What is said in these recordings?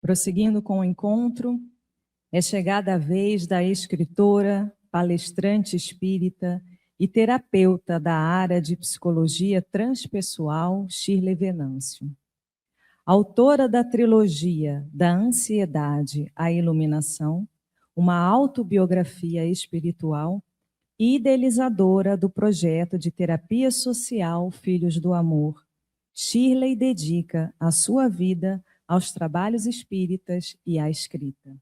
Prosseguindo com o encontro, é chegada a vez da escritora, palestrante espírita e terapeuta da área de psicologia transpessoal, Shirley Venâncio. Autora da trilogia Da Ansiedade à Iluminação, uma autobiografia espiritual, e idealizadora do projeto de terapia social Filhos do Amor, Shirley dedica a sua vida aos trabalhos espíritas e à escrita.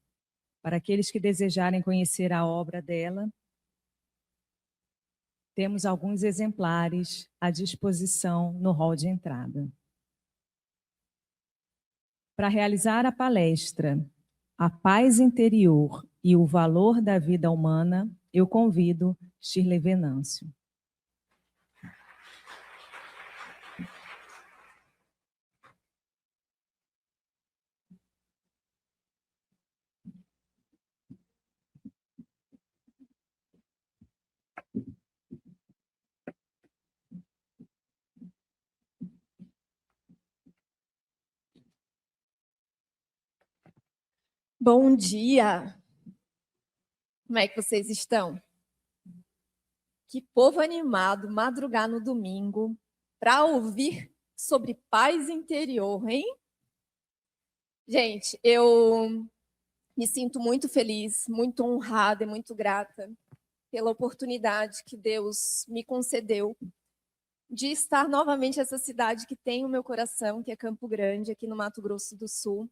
Para aqueles que desejarem conhecer a obra dela, temos alguns exemplares à disposição no hall de entrada. Para realizar a palestra A Paz Interior e o Valor da Vida Humana, eu convido Shirley Venâncio. Bom dia! Como é que vocês estão? Que povo animado madrugar no domingo para ouvir sobre paz interior, hein? Gente, eu me sinto muito feliz, muito honrada e muito grata pela oportunidade que Deus me concedeu de estar novamente nessa cidade que tem o meu coração, que é Campo Grande, aqui no Mato Grosso do Sul,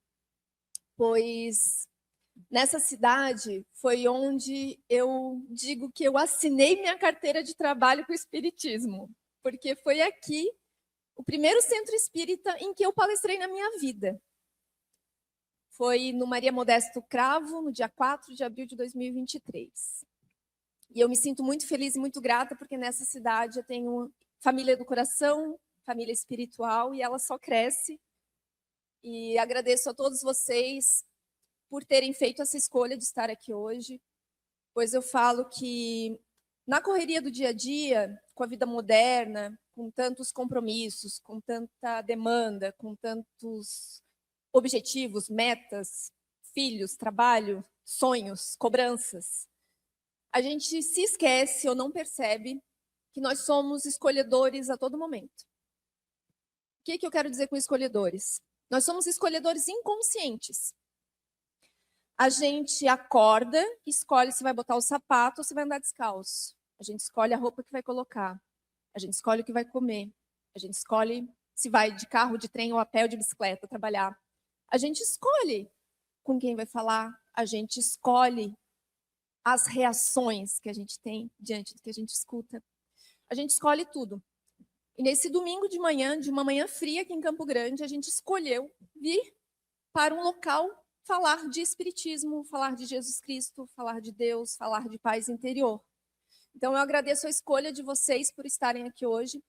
pois nessa cidade foi onde eu digo que eu assinei minha carteira de trabalho com o Espiritismo, porque foi aqui o primeiro centro espírita em que eu palestrei na minha vida. Foi no Maria Modesto Cravo, no dia 4 de abril de 2023. E eu me sinto muito feliz e muito grata, porque nessa cidade eu tenho família do coração, família espiritual, e ela só cresce. E agradeço a todos vocês por terem feito essa escolha de estar aqui hoje, pois eu falo que na correria do dia a dia, com a vida moderna, com tantos compromissos, com tanta demanda, com tantos objetivos, metas, filhos, trabalho, sonhos, cobranças, a gente se esquece ou não percebe que nós somos escolhedores a todo momento. O que eu quero dizer com escolhedores? Nós somos escolhedores inconscientes. A gente acorda, escolhe se vai botar o sapato ou se vai andar descalço. A gente escolhe a roupa que vai colocar. A gente escolhe o que vai comer. A gente escolhe se vai de carro, de trem ou a pé ou de bicicleta trabalhar. A gente escolhe com quem vai falar. A gente escolhe as reações que a gente tem diante do que a gente escuta. A gente escolhe tudo. E nesse domingo de manhã, de uma manhã fria aqui em Campo Grande, a gente escolheu vir para um local falar de espiritismo, falar de Jesus Cristo, falar de Deus, falar de paz interior. Então eu agradeço a escolha de vocês por estarem aqui hoje,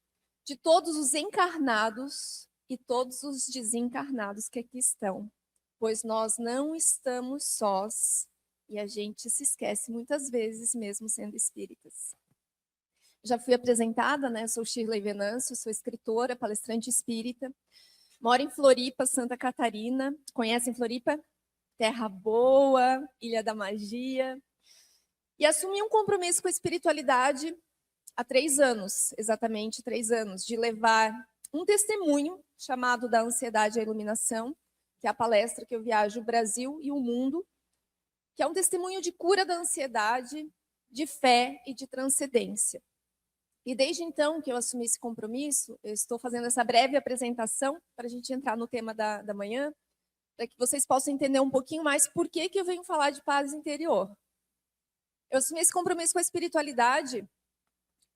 de todos os encarnados e todos os desencarnados que aqui estão, pois nós não estamos sós e a gente se esquece muitas vezes, mesmo sendo espíritas. Já fui apresentada, né? Sou Shirley Venâncio, sou escritora, palestrante espírita, moro em Floripa, Santa Catarina. Conhecem Floripa? Terra boa, Ilha da Magia. E assumi um compromisso com a espiritualidade há 3 anos, exatamente 3 anos, de levar um testemunho chamado Da Ansiedade à Iluminação, que é a palestra que eu viajo o Brasil e o mundo, que é um testemunho de cura da ansiedade, de fé e de transcendência. E desde então que eu assumi esse compromisso, eu estou fazendo essa breve apresentação para a gente entrar no tema da manhã, para que vocês possam entender um pouquinho mais por que eu venho falar de paz interior. Eu assumi esse compromisso com a espiritualidade,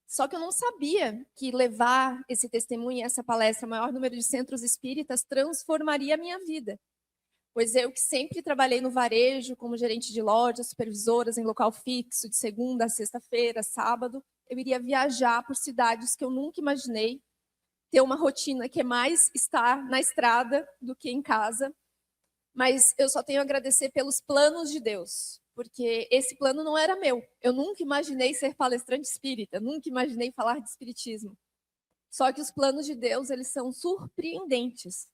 só que eu não sabia que levar esse testemunho e essa palestra ao maior número de centros espíritas transformaria a minha vida. Pois eu que sempre trabalhei no varejo como gerente de lojas, supervisoras em local fixo, de segunda a sexta-feira, sábado, eu iria viajar por cidades que eu nunca imaginei, ter uma rotina que é mais estar na estrada do que em casa. Mas eu só tenho a agradecer pelos planos de Deus, porque esse plano não era meu. Eu nunca imaginei ser palestrante espírita, nunca imaginei falar de espiritismo. Só que os planos de Deus, eles são surpreendentes.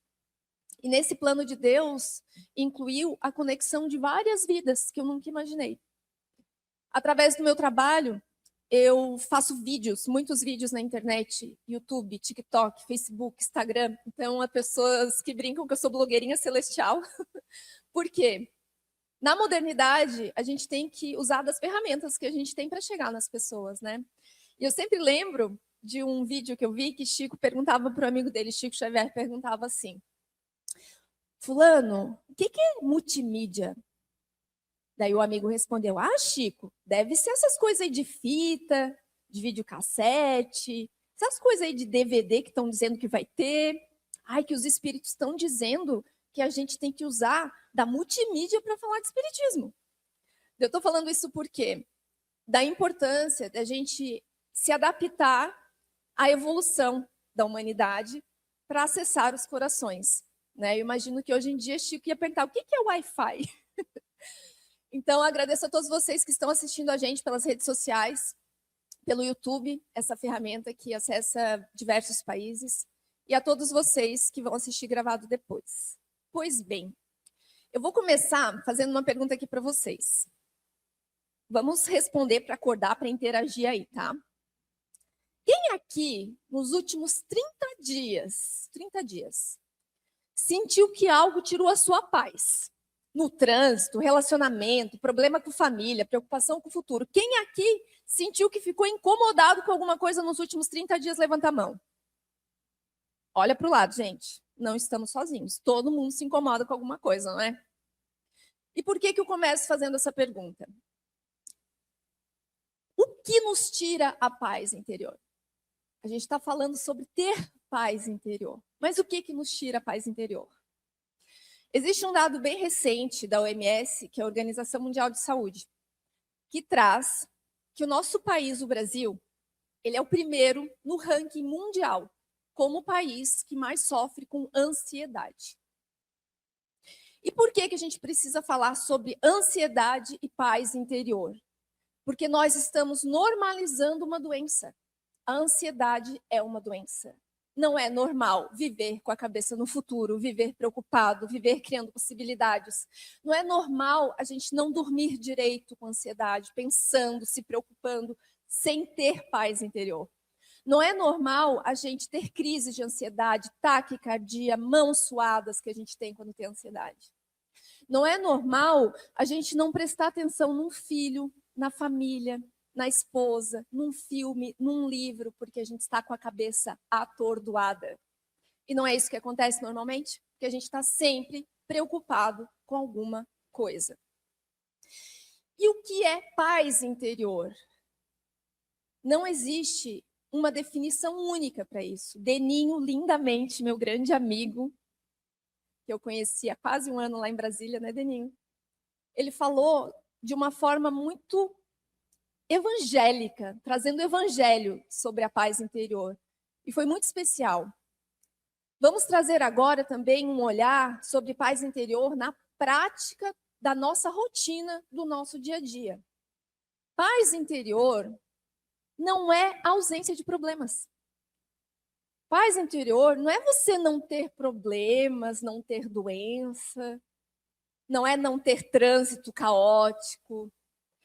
E nesse plano de Deus, incluiu a conexão de várias vidas que eu nunca imaginei. Através do meu trabalho, eu faço vídeos, muitos vídeos na internet, YouTube, TikTok, Facebook, Instagram. Então, há pessoas que brincam que eu sou blogueirinha celestial. Por quê? Na modernidade, a gente tem que usar das ferramentas que a gente tem para chegar nas pessoas, né? E eu sempre lembro de um vídeo que eu vi que Chico perguntava para o amigo dele, Chico Xavier, perguntava assim: fulano, o que é multimídia? Daí o amigo respondeu: ah, Chico, deve ser essas coisas aí de fita, de videocassete, essas coisas aí de DVD que estão dizendo que vai ter. Ai, que os espíritos estão dizendo que a gente tem que usar da multimídia para falar de espiritismo. Eu estou falando isso porque da importância da gente se adaptar à evolução da humanidade para acessar os corações. Né? Eu imagino que hoje em dia Chico ia perguntar: o que é Wi-Fi? Então, agradeço a todos vocês que estão assistindo a gente pelas redes sociais, pelo YouTube, essa ferramenta que acessa diversos países, e a todos vocês que vão assistir gravado depois. Pois bem, eu vou começar fazendo uma pergunta aqui para vocês. Vamos responder para acordar, para interagir aí, tá? Quem aqui, nos últimos 30 dias, sentiu que algo tirou a sua paz? No trânsito, relacionamento, problema com família, preocupação com o futuro. Quem aqui sentiu que ficou incomodado com alguma coisa nos últimos 30 dias? Levanta a mão. Olha para o lado, gente. Não estamos sozinhos. Todo mundo se incomoda com alguma coisa, não é? E por que eu começo fazendo essa pergunta? O que nos tira a paz interior? A gente está falando sobre ter paz interior. Mas o que nos tira a paz interior? Existe um dado bem recente da OMS, que é a Organização Mundial de Saúde, que traz que o nosso país, o Brasil, ele é o primeiro no ranking mundial como o país que mais sofre com ansiedade. E por que a gente precisa falar sobre ansiedade e paz interior? Porque nós estamos normalizando uma doença. A ansiedade é uma doença. Não é normal viver com a cabeça no futuro, viver preocupado, viver criando possibilidades. Não é normal a gente não dormir direito com ansiedade, pensando, se preocupando, sem ter paz interior. Não é normal a gente ter crises de ansiedade, taquicardia, mãos suadas que a gente tem quando tem ansiedade. Não é normal a gente não prestar atenção num filho, na família, na esposa, num filme, num livro, porque a gente está com a cabeça atordoada. E não é isso que acontece normalmente? Porque a gente está sempre preocupado com alguma coisa. E o que é paz interior? Não existe uma definição única para isso. Deninho, lindamente, meu grande amigo, que eu conheci há quase um ano lá em Brasília, né, Deninho? Ele falou de uma forma muito evangélica, trazendo o evangelho sobre a paz interior. E foi muito especial. Vamos trazer agora também um olhar sobre paz interior na prática da nossa rotina, do nosso dia a dia. Paz interior não é ausência de problemas. Paz interior não é você não ter problemas, não ter doença, não é não ter trânsito caótico,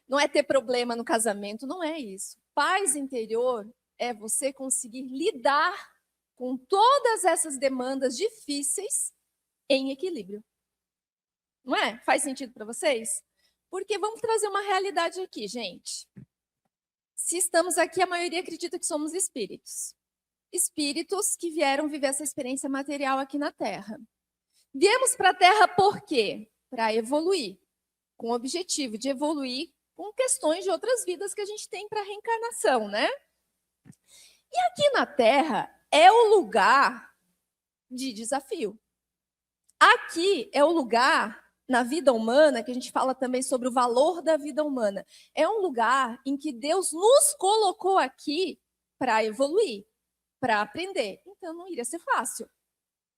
não é ter problema no casamento, não é isso. Paz interior é você conseguir lidar com todas essas demandas difíceis em equilíbrio. Não é? Faz sentido para vocês? Porque vamos trazer uma realidade aqui, gente. Se estamos aqui, a maioria acredita que somos espíritos. Espíritos que vieram viver essa experiência material aqui na Terra. Viemos para a Terra por quê? Para evoluir, com o objetivo de evoluir com questões de outras vidas que a gente tem para reencarnação, né? E aqui na Terra é o lugar de desafio. Aqui é o lugar, na vida humana, que a gente fala também sobre o valor da vida humana. É um lugar em que Deus nos colocou aqui para evoluir, para aprender. Então não iria ser fácil,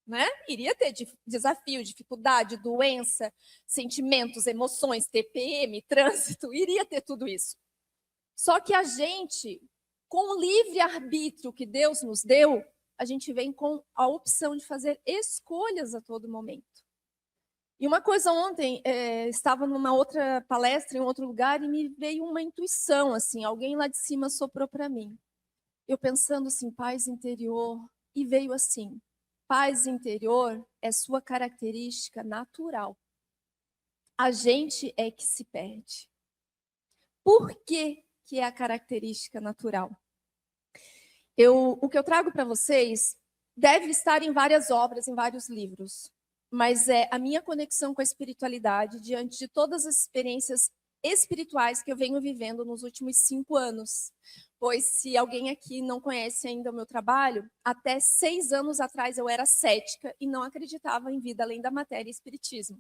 né? Iria ter desafio, dificuldade, doença, sentimentos, emoções, TPM, trânsito, iria ter tudo isso. Só que a gente, com o livre-arbítrio que Deus nos deu, a gente vem com a opção de fazer escolhas a todo momento. E uma coisa ontem, estava numa outra palestra em outro lugar e me veio uma intuição, assim, alguém lá de cima soprou para mim. Eu pensando assim, paz interior, e veio assim, paz interior é sua característica natural. A gente é que se perde. Por que que é a característica natural? O que eu trago para vocês deve estar em várias obras, em vários livros, mas é a minha conexão com a espiritualidade diante de todas as experiências espirituais que eu venho vivendo nos últimos 5 anos. Pois se alguém aqui não conhece ainda o meu trabalho, até 6 anos atrás eu era cética e não acreditava em vida além da matéria e espiritismo.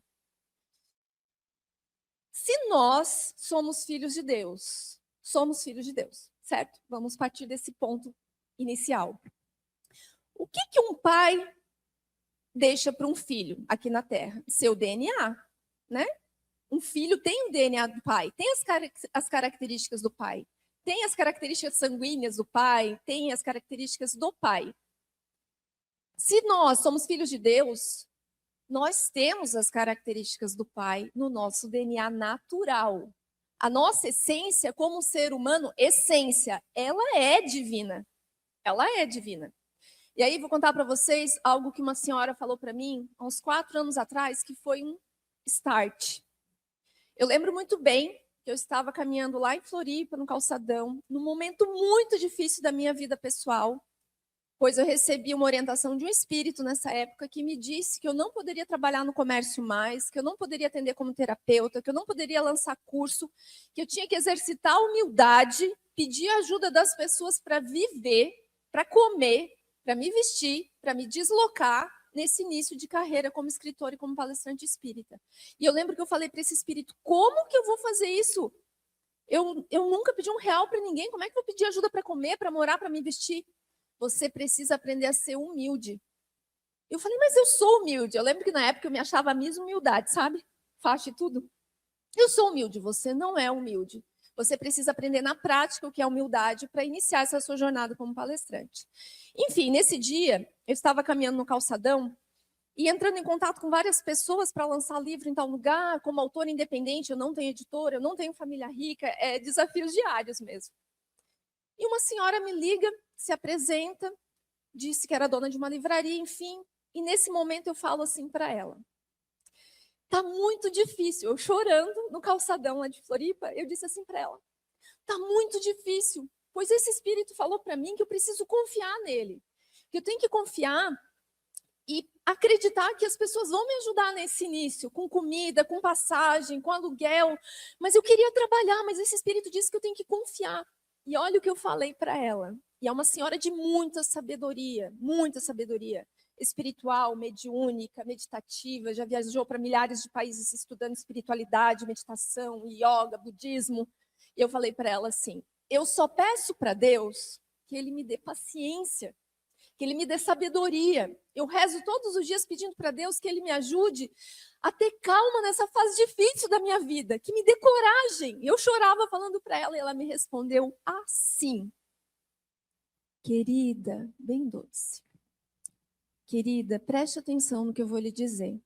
Se nós somos filhos de Deus, certo? Vamos partir desse ponto inicial. O que que um pai deixa para um filho aqui na Terra? Seu DNA, né? Um filho tem o DNA do pai, tem as características do pai, tem as características sanguíneas do pai, tem as características do pai. Se nós somos filhos de Deus, nós temos as características do pai no nosso DNA natural. A nossa essência como ser humano, essência, ela é divina. Ela é divina. E aí vou contar para vocês algo que uma senhora falou para mim há uns 4 anos atrás, que foi um start. Eu lembro muito bem que eu estava caminhando lá em Floripa, no calçadão, num momento muito difícil da minha vida pessoal, pois eu recebi uma orientação de um espírito nessa época que me disse que eu não poderia trabalhar no comércio mais, que eu não poderia atender como terapeuta, que eu não poderia lançar curso, que eu tinha que exercitar a humildade, pedir ajuda das pessoas para viver, para comer, para me vestir, para me deslocar nesse início de carreira como escritora e como palestrante espírita. E eu lembro que eu falei para esse espírito, como que eu vou fazer isso? Eu nunca pedi R$1 para ninguém, como é que eu vou pedir ajuda para comer, para morar, para me vestir? Você precisa aprender a ser humilde. Eu falei, mas eu sou humilde. Eu lembro que na época eu me achava a Miss Humildade, sabe? Faixa e tudo. Eu sou humilde, você não é humilde. Você precisa aprender na prática o que é humildade para iniciar essa sua jornada como palestrante. Enfim, nesse dia, eu estava caminhando no calçadão e entrando em contato com várias pessoas para lançar livro em tal lugar, como autora independente, eu não tenho editora, eu não tenho família rica, é desafios diários mesmo. E uma senhora me liga, se apresenta, disse que era dona de uma livraria, enfim. E nesse momento eu falo assim para ela, tá muito difícil. Eu chorando no calçadão lá de Floripa, eu disse assim para ela, tá muito difícil, pois esse espírito falou para mim que eu preciso confiar nele, que eu tenho que confiar e acreditar que as pessoas vão me ajudar nesse início, com comida, com passagem, com aluguel, mas eu queria trabalhar, mas esse espírito disse que eu tenho que confiar. E olha o que eu falei para ela. E é uma senhora de muita sabedoria espiritual, mediúnica, meditativa, já viajou para milhares de países estudando espiritualidade, meditação, yoga, budismo. E eu falei para ela assim, eu só peço para Deus que Ele me dê paciência, que Ele me dê sabedoria. Eu rezo todos os dias pedindo para Deus que Ele me ajude a ter calma nessa fase difícil da minha vida, que me dê coragem. Eu chorava falando para ela e ela me respondeu assim, querida, bem doce. Querida, preste atenção no que eu vou lhe dizer.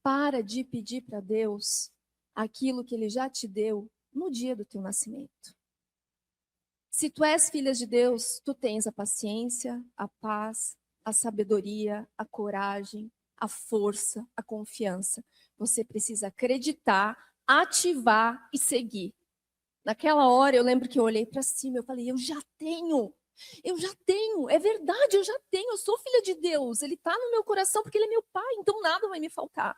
Para de pedir para Deus aquilo que Ele já te deu no dia do teu nascimento. Se tu és filha de Deus, tu tens a paciência, a paz, a sabedoria, a coragem, a força, a confiança. Você precisa acreditar, ativar e seguir. Naquela hora, eu lembro que eu olhei para cima, eu falei, eu já tenho, é verdade, eu já tenho, eu sou filha de Deus, Ele está no meu coração porque Ele é meu pai, então nada vai me faltar.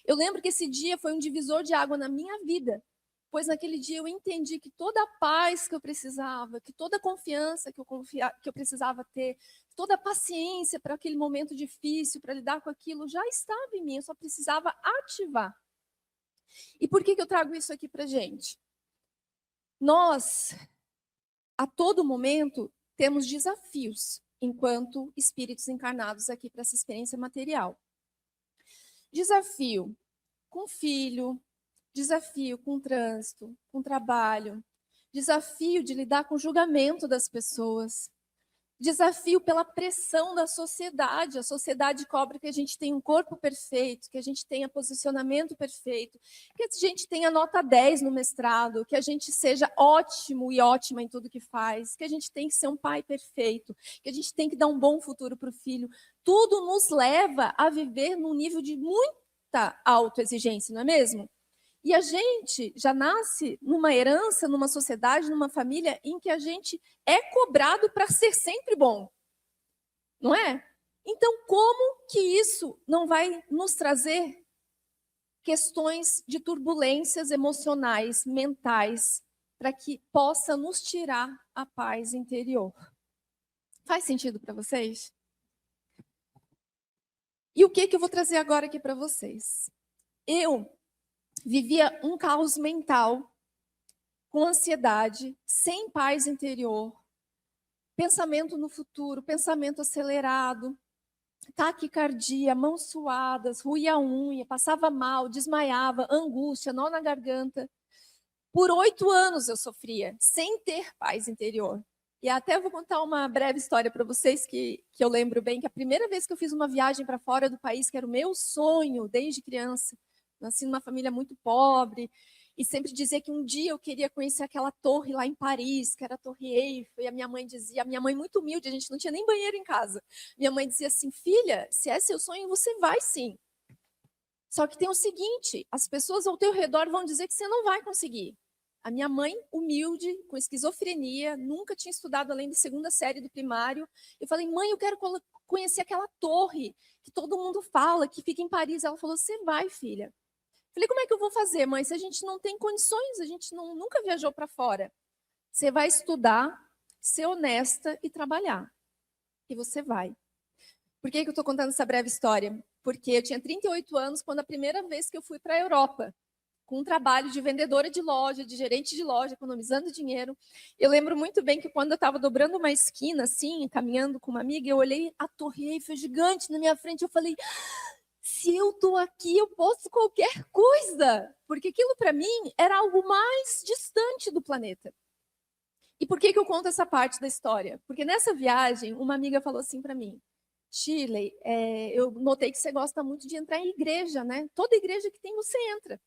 Eu lembro que esse dia foi um divisor de água na minha vida, pois naquele dia eu entendi que toda a paz que eu precisava, que toda a confiança que eu precisava ter, toda a paciência para aquele momento difícil, para lidar com aquilo, já estava em mim, eu só precisava ativar. E por que eu trago isso aqui para a gente? Nós, a todo momento, temos desafios enquanto espíritos encarnados aqui para essa experiência material. Desafio com filho, desafio com trânsito, com trabalho, desafio de lidar com o julgamento das pessoas, Desafio pela pressão da sociedade. A sociedade cobra que a gente tenha um corpo perfeito, que a gente tenha posicionamento perfeito, que a gente tenha nota 10 no mestrado, que a gente seja ótimo e ótima em tudo que faz, que a gente tem que ser um pai perfeito, que a gente tem que dar um bom futuro para o filho. Tudo nos leva a viver num nível de muita autoexigência, não é mesmo? E a gente já nasce numa herança, numa sociedade, numa família em que a gente é cobrado para ser sempre bom, não é? Então, como que isso não vai nos trazer questões de turbulências emocionais, mentais, para que possa nos tirar a paz interior? Faz sentido para vocês? E o que eu vou trazer agora aqui para vocês? Eu vivia um caos mental, com ansiedade, sem paz interior, pensamento no futuro, pensamento acelerado, taquicardia, mãos suadas, ruía a unha, passava mal, desmaiava, angústia, nó na garganta. Por 8 anos eu sofria, sem ter paz interior. E até vou contar uma breve história para vocês que eu lembro bem, que a primeira vez que eu fiz uma viagem para fora do país, que era o meu sonho desde criança, nasci numa família muito pobre, e sempre dizia que um dia eu queria conhecer aquela torre lá em Paris, que era a Torre Eiffel, e a minha mãe dizia, a minha mãe muito humilde, a gente não tinha nem banheiro em casa. Minha mãe dizia assim, filha, se é seu sonho, você vai sim. Só que tem o seguinte, as pessoas ao teu redor vão dizer que você não vai conseguir. A minha mãe, humilde, com esquizofrenia, nunca tinha estudado além da 2ª série do primário. Eu falei, mãe, eu quero conhecer aquela torre que todo mundo fala, que fica em Paris. Ela falou, você vai, filha. Falei, como é que eu vou fazer, mãe? Se a gente não tem condições, a gente nunca viajou para fora. Você vai estudar, ser honesta e trabalhar. E você vai. Por que eu estou contando essa breve história? Porque eu tinha 38 anos quando a primeira vez que eu fui para a Europa, com um trabalho de vendedora de loja, de gerente de loja, economizando dinheiro. Eu lembro muito bem que quando eu estava dobrando uma esquina, assim, caminhando com uma amiga, eu olhei a Torre Eiffel gigante na minha frente, eu falei, se eu estou aqui, eu posso qualquer coisa. Porque aquilo, para mim, era algo mais distante do planeta. E por que eu conto essa parte da história? Porque nessa viagem, uma amiga falou assim para mim, Shirley, eu notei que você gosta muito de entrar em igreja, né? Toda igreja que tem, você entra.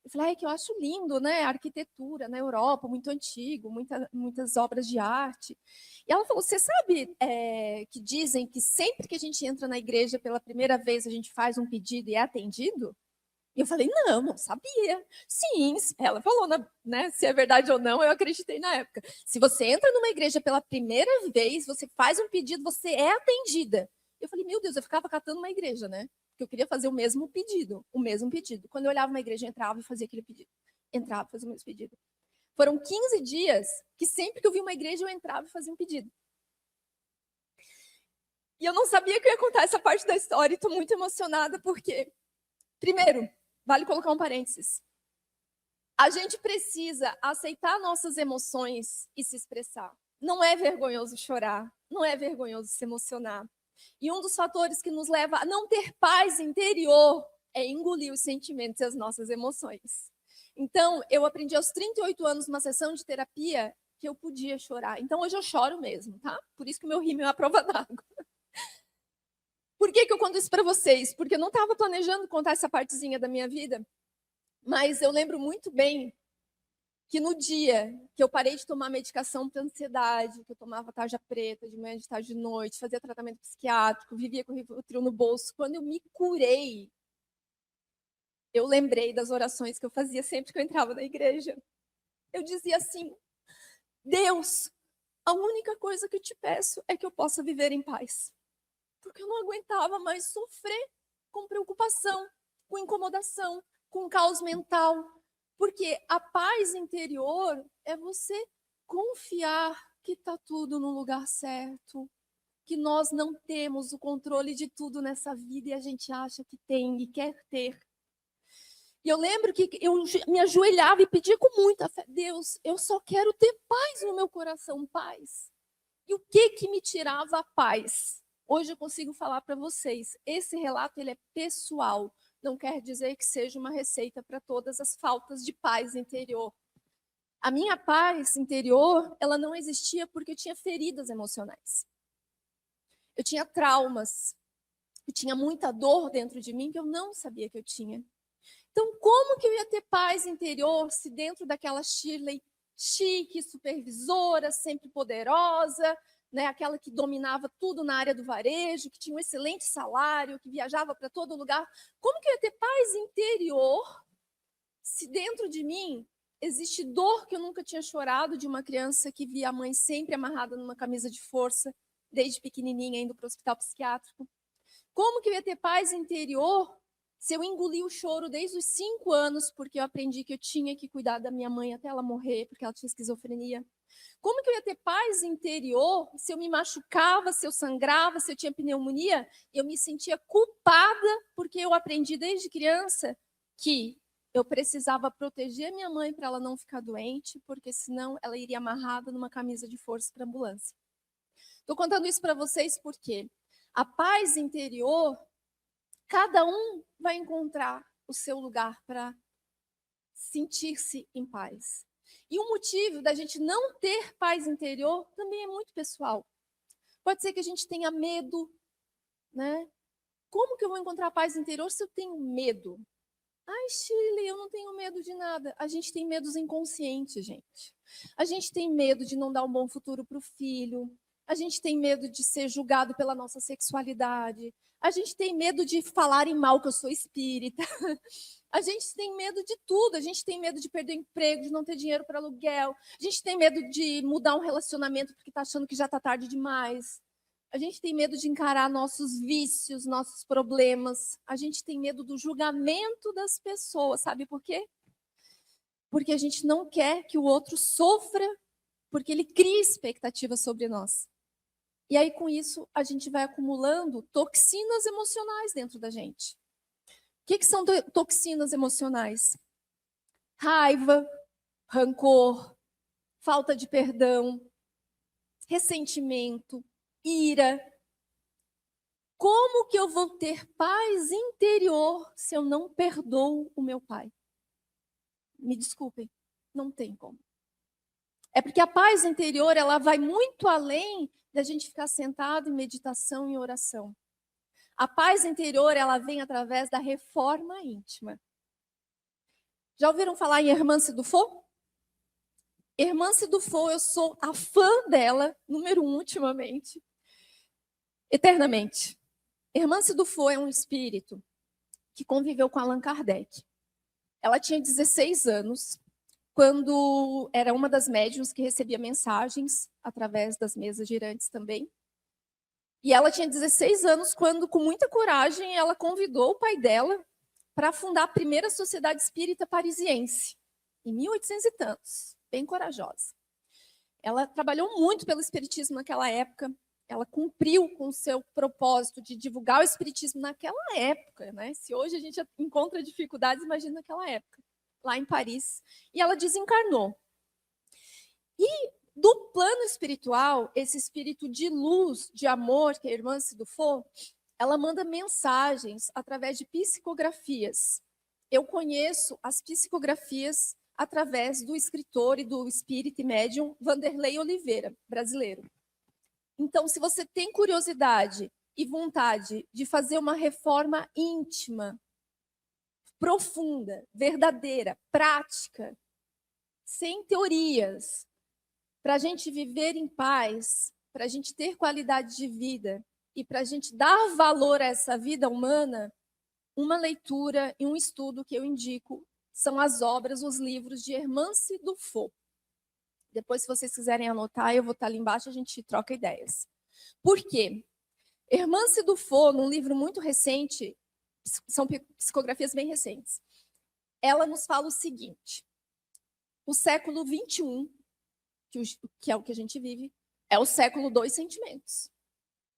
Eu falei, é que eu acho lindo, né? A arquitetura na Europa, muito antigo, muitas obras de arte. E ela falou, você sabe que dizem que sempre que a gente entra na igreja pela primeira vez, a gente faz um pedido e é atendido? E eu falei, não sabia. Sim, ela falou, né, se é verdade ou não, eu acreditei na época. Se você entra numa igreja pela primeira vez, você faz um pedido, você é atendida. Eu falei, meu Deus, eu ficava catando uma igreja, né? Porque eu queria fazer o mesmo pedido. Quando eu olhava uma igreja, eu entrava e fazia aquele pedido. Entrava e fazia o mesmo pedido. Foram 15 dias que sempre que eu vi uma igreja, eu entrava e fazia um pedido. E eu não sabia que eu ia contar essa parte da história e estou muito emocionada porque, primeiro, vale colocar um parênteses. A gente precisa aceitar nossas emoções e se expressar. Não é vergonhoso chorar, não é vergonhoso se emocionar. E um dos fatores que nos leva a não ter paz interior é engolir os sentimentos e as nossas emoções. Então, eu aprendi aos 38 anos, numa sessão de terapia, que eu podia chorar. Então, hoje eu choro mesmo, tá? Por isso que o meu rímel é a prova d'água. Por que eu conto isso para vocês? Porque eu não estava planejando contar essa partezinha da minha vida, mas eu lembro muito bem que no dia que eu parei de tomar medicação para ansiedade, que eu tomava tarja preta de manhã, de tarde, de noite, fazia tratamento psiquiátrico, vivia com o Rivotril no bolso, quando eu me curei, eu lembrei das orações que eu fazia sempre que eu entrava na igreja. Eu dizia assim, Deus, a única coisa que eu te peço é que eu possa viver em paz. Porque eu não aguentava mais sofrer com preocupação, com incomodação, com caos mental. Porque a paz interior é você confiar que está tudo no lugar certo, que nós não temos o controle de tudo nessa vida e a gente acha que tem e quer ter. E eu lembro que eu me ajoelhava e pedia com muita fé, Deus, eu só quero ter paz no meu coração, paz. E o que me tirava a paz? Hoje eu consigo falar para vocês, esse relato ele é pessoal, não quer dizer que seja uma receita para todas as faltas de paz interior. A minha paz interior, ela não existia porque eu tinha feridas emocionais. Eu tinha traumas, eu tinha muita dor dentro de mim que eu não sabia que eu tinha. Então, como que eu ia ter paz interior se dentro daquela Shirley chique, supervisora, sempre poderosa, né, aquela que dominava tudo na área do varejo, que tinha um excelente salário, que viajava para todo lugar, como que eu ia ter paz interior se dentro de mim existe dor que eu nunca tinha chorado de uma criança que via a mãe sempre amarrada numa camisa de força, desde pequenininha, indo para o hospital psiquiátrico? Como que eu ia ter paz interior se eu engoli o choro desde os 5 anos, porque eu aprendi que eu tinha que cuidar da minha mãe até ela morrer, porque ela tinha esquizofrenia? Como que eu ia ter paz interior se eu me machucava, se eu sangrava, se eu tinha pneumonia? Eu me sentia culpada porque eu aprendi desde criança que eu precisava proteger minha mãe para ela não ficar doente, porque senão ela iria amarrada numa camisa de força para a ambulância. Estou contando isso para vocês porque a paz interior, cada um vai encontrar o seu lugar para sentir-se em paz. E o motivo da gente não ter paz interior também é muito pessoal. Pode ser que a gente tenha medo, né? Como que eu vou encontrar paz interior se eu tenho medo? Ai, Shirley, eu não tenho medo de nada. A gente tem medos inconscientes, gente. A gente tem medo de não dar um bom futuro para o filho. A gente tem medo de ser julgado pela nossa sexualidade. A gente tem medo de falarem mal que eu sou espírita. A gente tem medo de tudo. A gente tem medo de perder o emprego, de não ter dinheiro para aluguel. A gente tem medo de mudar um relacionamento porque está achando que já está tarde demais. A gente tem medo de encarar nossos vícios, nossos problemas. A gente tem medo do julgamento das pessoas. Sabe por quê? Porque a gente não quer que o outro sofra, porque ele cria expectativas sobre nós. E aí, com isso, a gente vai acumulando toxinas emocionais dentro da gente. O que são toxinas emocionais? Raiva, rancor, falta de perdão, ressentimento, ira. Como que eu vou ter paz interior se eu não perdoo o meu pai? Me desculpem, não tem como. É porque a paz interior, ela vai muito além da gente ficar sentado em meditação e oração. A paz interior, ela vem através da reforma íntima. Já ouviram falar em Hermance Dufault? Hermance Dufault, eu sou a fã dela, número 1 ultimamente, eternamente. Hermance Dufault é um espírito que conviveu com Allan Kardec. Ela tinha 16 anos, quando era uma das médiuns que recebia mensagens através das mesas girantes também. E ela tinha 16 anos quando, com muita coragem, ela convidou o pai dela para fundar a primeira sociedade espírita parisiense, em 1800 e tantos, bem corajosa. Ela trabalhou muito pelo espiritismo naquela época, ela cumpriu com o seu propósito de divulgar o espiritismo naquela época, né? Se hoje a gente encontra dificuldades, imagina naquela época, lá em Paris. E ela desencarnou. E do plano espiritual, esse espírito de luz, de amor, que é a irmã Dufault, ela manda mensagens através de psicografias. Eu conheço as psicografias através do escritor e do espírito e médium Vanderlei Oliveira, brasileiro. Então, se você tem curiosidade e vontade de fazer uma reforma íntima, profunda, verdadeira, prática, sem teorias, para a gente viver em paz, para a gente ter qualidade de vida e para a gente dar valor a essa vida humana, uma leitura e um estudo que eu indico são as obras, os livros de Hermance Dufault. Depois, se vocês quiserem anotar, eu vou estar ali embaixo, a gente troca ideias. Por quê? Hermance Dufault, num livro muito recente, são psicografias bem recentes, ela nos fala o seguinte: o século XXI, que é o que a gente vive, é o século dos sentimentos.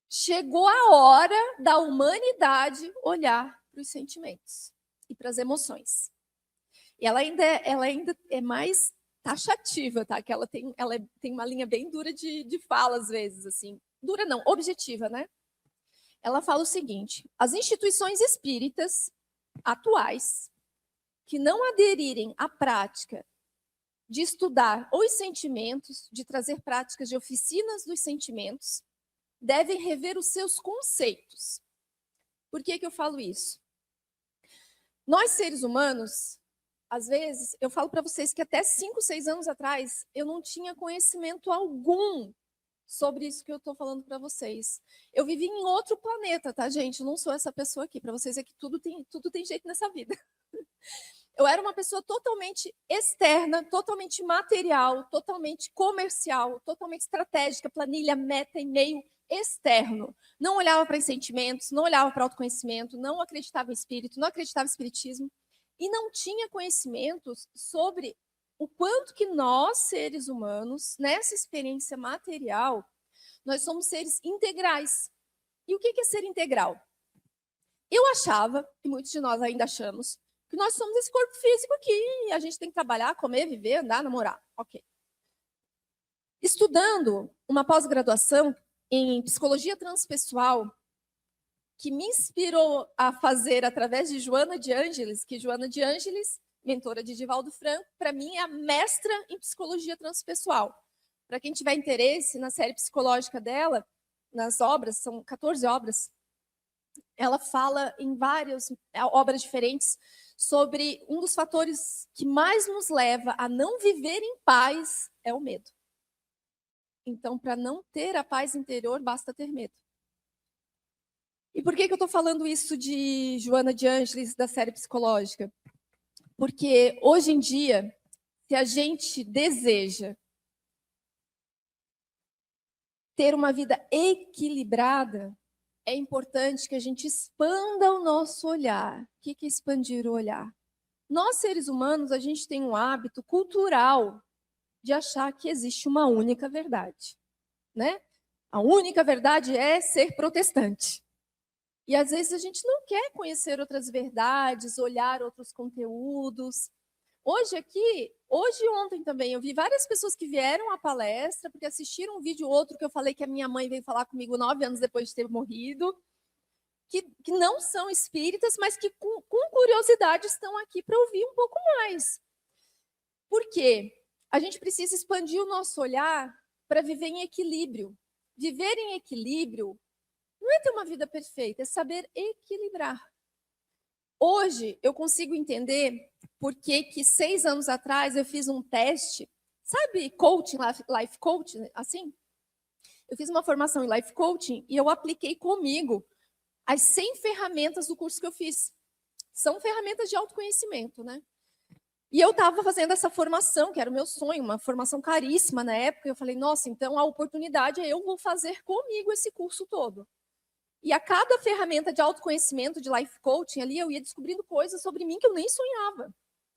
Chegou a hora da humanidade olhar para os sentimentos e para as emoções. E ela ainda é mais taxativa, tá? Que ela tem uma linha bem dura de fala, às vezes, assim. Dura não, objetiva, né? Ela fala o seguinte: as instituições espíritas atuais que não aderirem à prática de estudar os sentimentos, de trazer práticas de oficinas dos sentimentos, devem rever os seus conceitos. Por que eu falo isso? Nós, seres humanos, às vezes, eu falo para vocês que até 5, 6 anos atrás, eu não tinha conhecimento algum sobre isso que eu estou falando para vocês. Eu vivi em outro planeta, tá, gente? Eu não sou essa pessoa aqui. Para vocês é que tudo tem jeito nessa vida. Eu era uma pessoa totalmente externa, totalmente material, totalmente comercial, totalmente estratégica, planilha, meta, e-mail, externo. Não olhava para os sentimentos, não olhava para o autoconhecimento, não acreditava em espírito, não acreditava em espiritismo e não tinha conhecimentos sobre o quanto que nós, seres humanos, nessa experiência material, nós somos seres integrais. E o que é ser integral? Eu achava, e muitos de nós ainda achamos, que nós somos esse corpo físico aqui, a gente tem que trabalhar, comer, viver, andar, namorar. Ok. Estudando uma pós-graduação em psicologia transpessoal, que me inspirou a fazer através de Joana de Ângeles, que Joana de Ângeles, mentora de Divaldo Franco, para mim é a mestra em psicologia transpessoal. Para quem tiver interesse na série psicológica dela, nas obras, são 14 obras, ela fala em várias obras diferentes sobre um dos fatores que mais nos leva a não viver em paz é o medo. Então, para não ter a paz interior, basta ter medo. E por que eu estou falando isso de Joana de Ângeles, da série psicológica? Porque hoje em dia, se a gente deseja ter uma vida equilibrada, é importante que a gente expanda o nosso olhar. O que é expandir o olhar? Nós, seres humanos, a gente tem um hábito cultural de achar que existe uma única verdade, né? A única verdade é ser protestante. E às vezes a gente não quer conhecer outras verdades, olhar outros conteúdos. Hoje e ontem também, eu vi várias pessoas que vieram à palestra porque assistiram um vídeo outro que eu falei que a minha mãe veio falar comigo 9 anos depois de ter morrido, que não são espíritas, mas que com curiosidade estão aqui para ouvir um pouco mais. Por quê? A gente precisa expandir o nosso olhar para viver em equilíbrio. Viver em equilíbrio não é ter uma vida perfeita, é saber equilibrar. Hoje, eu consigo entender por que 6 anos atrás eu fiz um teste, sabe coaching, life coaching, assim? Eu fiz uma formação em life coaching e eu apliquei comigo as 100 ferramentas do curso que eu fiz. São ferramentas de autoconhecimento, né? E eu estava fazendo essa formação, que era o meu sonho, uma formação caríssima na época. Eu falei, nossa, então a oportunidade é eu vou fazer comigo esse curso todo. E a cada ferramenta de autoconhecimento, de life coaching ali, eu ia descobrindo coisas sobre mim que eu nem sonhava.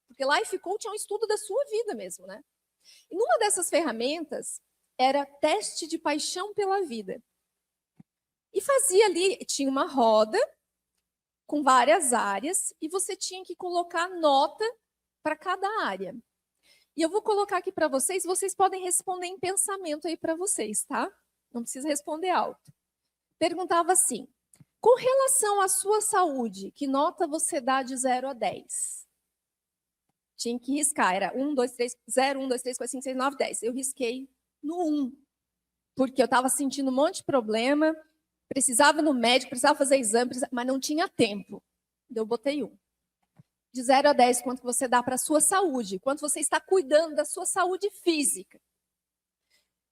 Porque life coaching é um estudo da sua vida mesmo, né? E numa dessas ferramentas era teste de paixão pela vida. E fazia ali, tinha uma roda com várias áreas e você tinha que colocar nota para cada área. E eu vou colocar aqui para vocês podem responder em pensamento aí para vocês, tá? Não precisa responder alto. Perguntava assim, com relação à sua saúde, que nota você dá de 0 a 10? Tinha que riscar, era 1, 2, 3, 0, 1, 2, 3, 4, 5, 6, 9, 10. Eu risquei no 1, porque eu estava sentindo um monte de problema, precisava ir no médico, precisava fazer exame, mas não tinha tempo. Eu botei 1. De 0 a 10, quanto você dá para a sua saúde? Quanto você está cuidando da sua saúde física?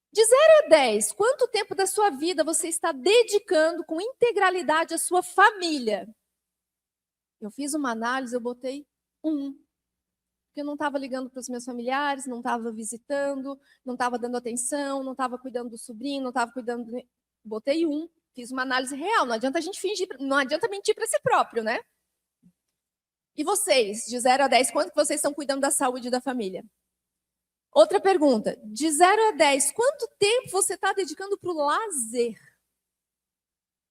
De 0 a 10, quanto tempo da sua vida você está dedicando com integralidade à sua família? Eu fiz uma análise, eu botei 1. Porque eu não estava ligando para os meus familiares, não estava visitando, não estava dando atenção, não estava cuidando do sobrinho, não estava cuidando... Botei 1, fiz uma análise real. Não adianta a gente fingir, não adianta mentir para si próprio, né? E vocês, de 0 a 10, quanto que vocês estão cuidando da saúde da família? Outra pergunta, de 0 a 10, quanto tempo você está dedicando para o lazer?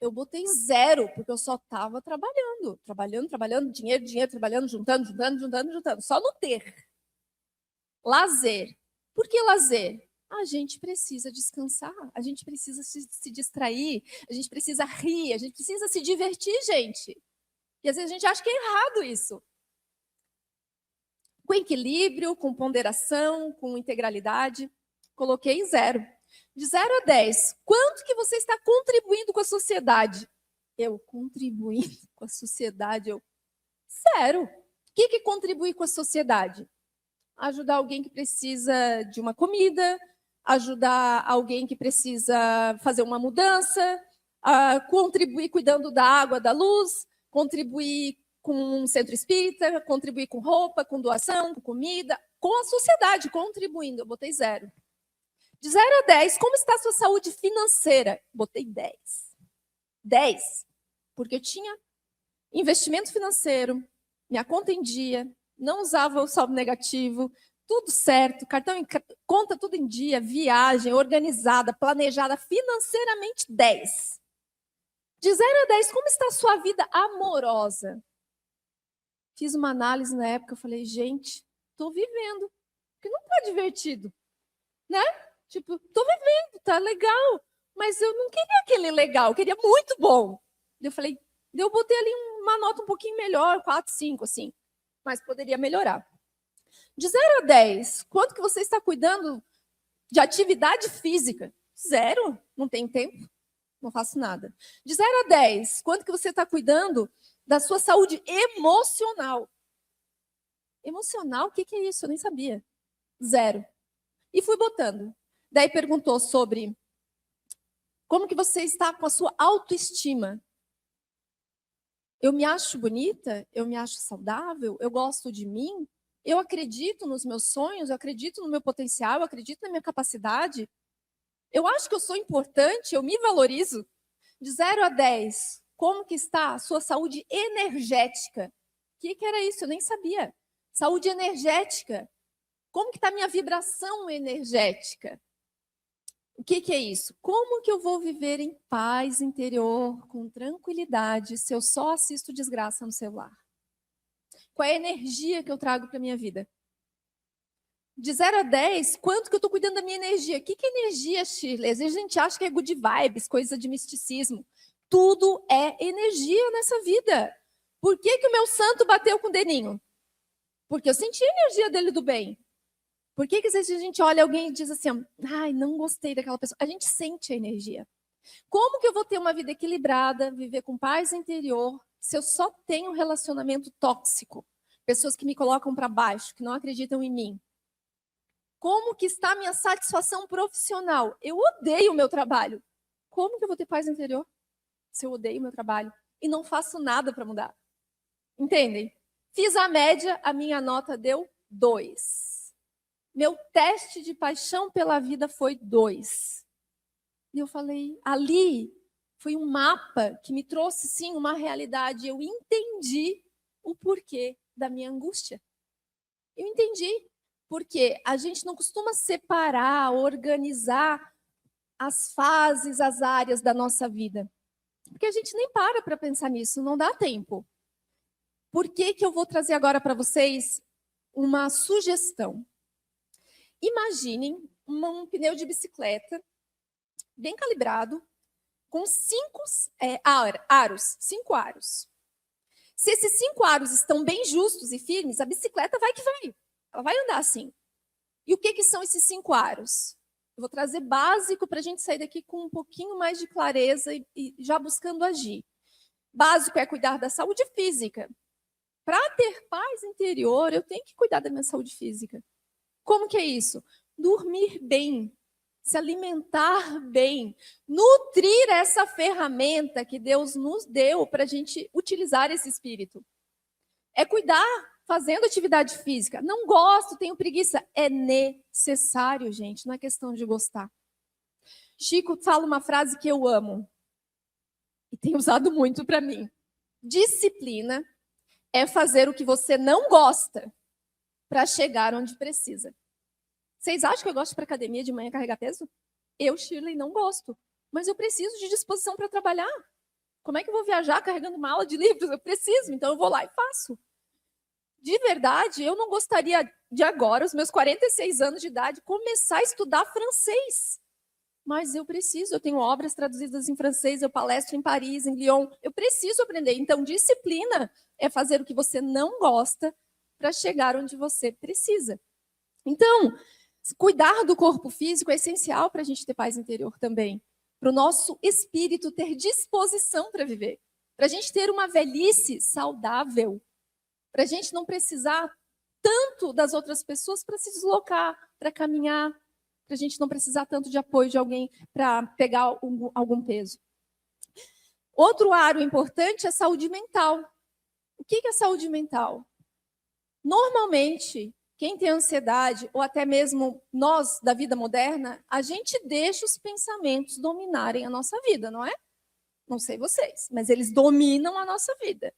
Eu botei 0, porque eu só estava trabalhando, dinheiro, trabalhando, juntando, só no ter. Lazer. Por que lazer? A gente precisa descansar, a gente precisa se distrair, a gente precisa rir, a gente precisa se divertir, gente. E às vezes a gente acha que é errado isso. Com equilíbrio, com ponderação, com integralidade, coloquei 0. De 0 a 10, quanto que você está contribuindo com a sociedade? Eu, contribuindo com a sociedade, 0. O que contribui com a sociedade? Ajudar alguém que precisa de uma comida, ajudar alguém que precisa fazer uma mudança, contribuir cuidando da água, da luz, contribuir com um centro espírita, contribuir com roupa, com doação, com comida, com a sociedade, contribuindo. Eu botei 0. De 0 a 10, como está a sua saúde financeira? Botei 10. 10, porque eu tinha investimento financeiro, minha conta em dia, não usava o saldo negativo, tudo certo, cartão em conta tudo em dia, viagem organizada, planejada, financeiramente 10. De 0 a 10, como está a sua vida amorosa? Fiz uma análise na época, eu falei, gente, estou vivendo, porque não está divertido, né? Tipo, estou vivendo, tá legal, mas eu não queria aquele legal, eu queria muito bom. Eu falei, eu botei ali uma nota um pouquinho melhor, 4, 5, assim, mas poderia melhorar. De 0 a 10, quanto que você está cuidando de atividade física? 0, não tenho tempo, não faço nada. De 0 a 10, quanto que você está cuidando da sua saúde emocional? Emocional, o que é isso? Eu nem sabia. 0. E fui botando. Daí perguntou sobre como que você está com a sua autoestima. Eu me acho bonita? Eu me acho saudável? Eu gosto de mim? Eu acredito nos meus sonhos? Eu acredito no meu potencial? Eu acredito na minha capacidade? Eu acho que eu sou importante? Eu me valorizo? De 0 a 10, como que está a sua saúde energética? O que era isso? Eu nem sabia. Saúde energética. Como que está a minha vibração energética? O que é isso? Como que eu vou viver em paz interior, com tranquilidade, se eu só assisto desgraça no celular? Qual é a energia que eu trago para a minha vida? De 0 a 10, quanto que eu estou cuidando da minha energia? O que é energia, Shirley? Às vezes a gente acha que é good vibes, coisa de misticismo. Tudo é energia nessa vida. Por que o meu santo bateu com o dedinho? Porque eu senti a energia dele do bem. Por que às vezes a gente olha alguém e diz assim, ai, não gostei daquela pessoa? A gente sente a energia. Como que eu vou ter uma vida equilibrada, viver com paz interior, se eu só tenho um relacionamento tóxico? Pessoas que me colocam para baixo, que não acreditam em mim. Como que está a minha satisfação profissional? Eu odeio o meu trabalho. Como que eu vou ter paz interior se eu odeio o meu trabalho e não faço nada para mudar? Entendem? Fiz a média, a minha nota deu 2. Meu teste de paixão pela vida foi 2. E eu falei, ali foi um mapa que me trouxe, sim, uma realidade. Eu entendi o porquê da minha angústia. Eu entendi. Porque a gente não costuma separar, organizar as fases, as áreas da nossa vida. Porque a gente nem para pensar nisso, não dá tempo. Por que eu vou trazer agora para vocês uma sugestão? Imaginem um pneu de bicicleta bem calibrado, com 5 aros, 5 aros. Se esses 5 aros estão bem justos e firmes, a bicicleta vai que vai. Ela vai andar assim. E o que são esses 5 aros? Eu vou trazer básico para a gente sair daqui com um pouquinho mais de clareza e já buscando agir. Básico é cuidar da saúde física. Para ter paz interior, eu tenho que cuidar da minha saúde física. Como que é isso? Dormir bem, se alimentar bem, nutrir essa ferramenta que Deus nos deu para a gente utilizar esse espírito. É cuidar fazendo atividade física. Não gosto, tenho preguiça. É necessário, gente, não é questão de gostar. Chico fala uma frase que eu amo e tenho usado muito para mim. Disciplina é fazer o que você não gosta para chegar onde precisa. Vocês acham que eu gosto de ir para academia de manhã carregar peso? Eu, Shirley, não gosto. Mas eu preciso de disposição para trabalhar. Como é que eu vou viajar carregando mala de livros? Eu preciso, então eu vou lá e faço. De verdade, eu não gostaria de agora, aos meus 46 anos de idade, começar a estudar francês. Mas eu preciso, eu tenho obras traduzidas em francês, eu palestro em Paris, em Lyon. Eu preciso aprender. Então, disciplina é fazer o que você não gosta para chegar onde você precisa. Então, Cuidar do corpo físico é essencial para a gente ter paz interior também. Para o nosso espírito ter disposição para viver. Para a gente ter uma velhice saudável. Para a gente não precisar tanto das outras pessoas para se deslocar, para caminhar. Para a gente não precisar tanto de apoio de alguém para pegar algum peso. Outro aro importante é a saúde mental. O que é saúde mental? Normalmente, quem tem ansiedade, ou até mesmo nós da vida moderna, a gente deixa os pensamentos dominarem a nossa vida, não é? Não sei vocês, mas eles dominam a nossa vida.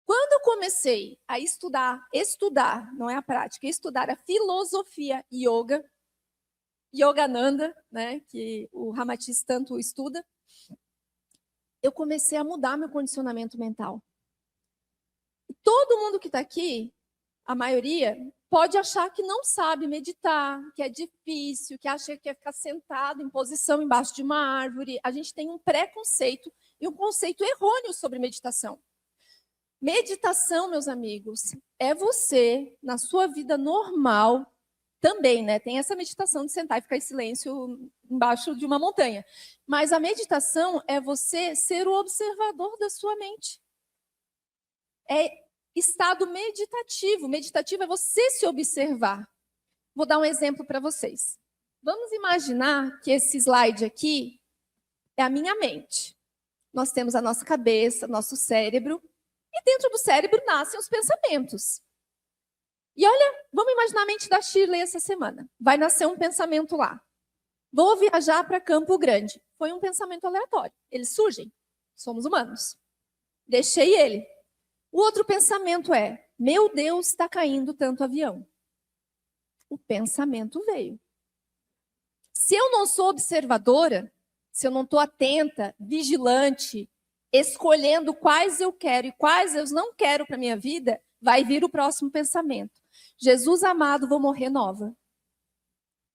Quando eu comecei a estudar, não é a prática, estudar a filosofia Yogananda, né, que o Ramatiz tanto estuda, eu comecei a mudar meu condicionamento mental. Todo mundo que está aqui, a maioria, pode achar que não sabe meditar, que é difícil, que acha que é ficar sentado em posição embaixo de uma árvore. A gente tem um preconceito e um conceito errôneo sobre meditação. Meditação, meus amigos, é você, na sua vida normal, também, né? Tem essa meditação de sentar e ficar em silêncio embaixo de uma montanha. Mas a meditação é você ser o observador da sua mente. É estado meditativo. Meditativo é você se observar. Vou dar um exemplo para vocês. Vamos imaginar que esse slide aqui é a minha mente. Nós temos a nossa cabeça, nosso cérebro, e dentro do cérebro nascem os pensamentos. E olha, vamos imaginar a mente da Shirley essa semana. Vai nascer um pensamento lá. Vou viajar para Campo Grande. Foi um pensamento aleatório. Eles surgem. Somos humanos. Deixei ele. O outro pensamento é, meu Deus, está caindo tanto avião. O pensamento veio. Se eu não sou observadora, se eu não estou atenta, vigilante, escolhendo quais eu quero e quais eu não quero para a minha vida, vai vir o próximo pensamento. Jesus amado, vou morrer nova.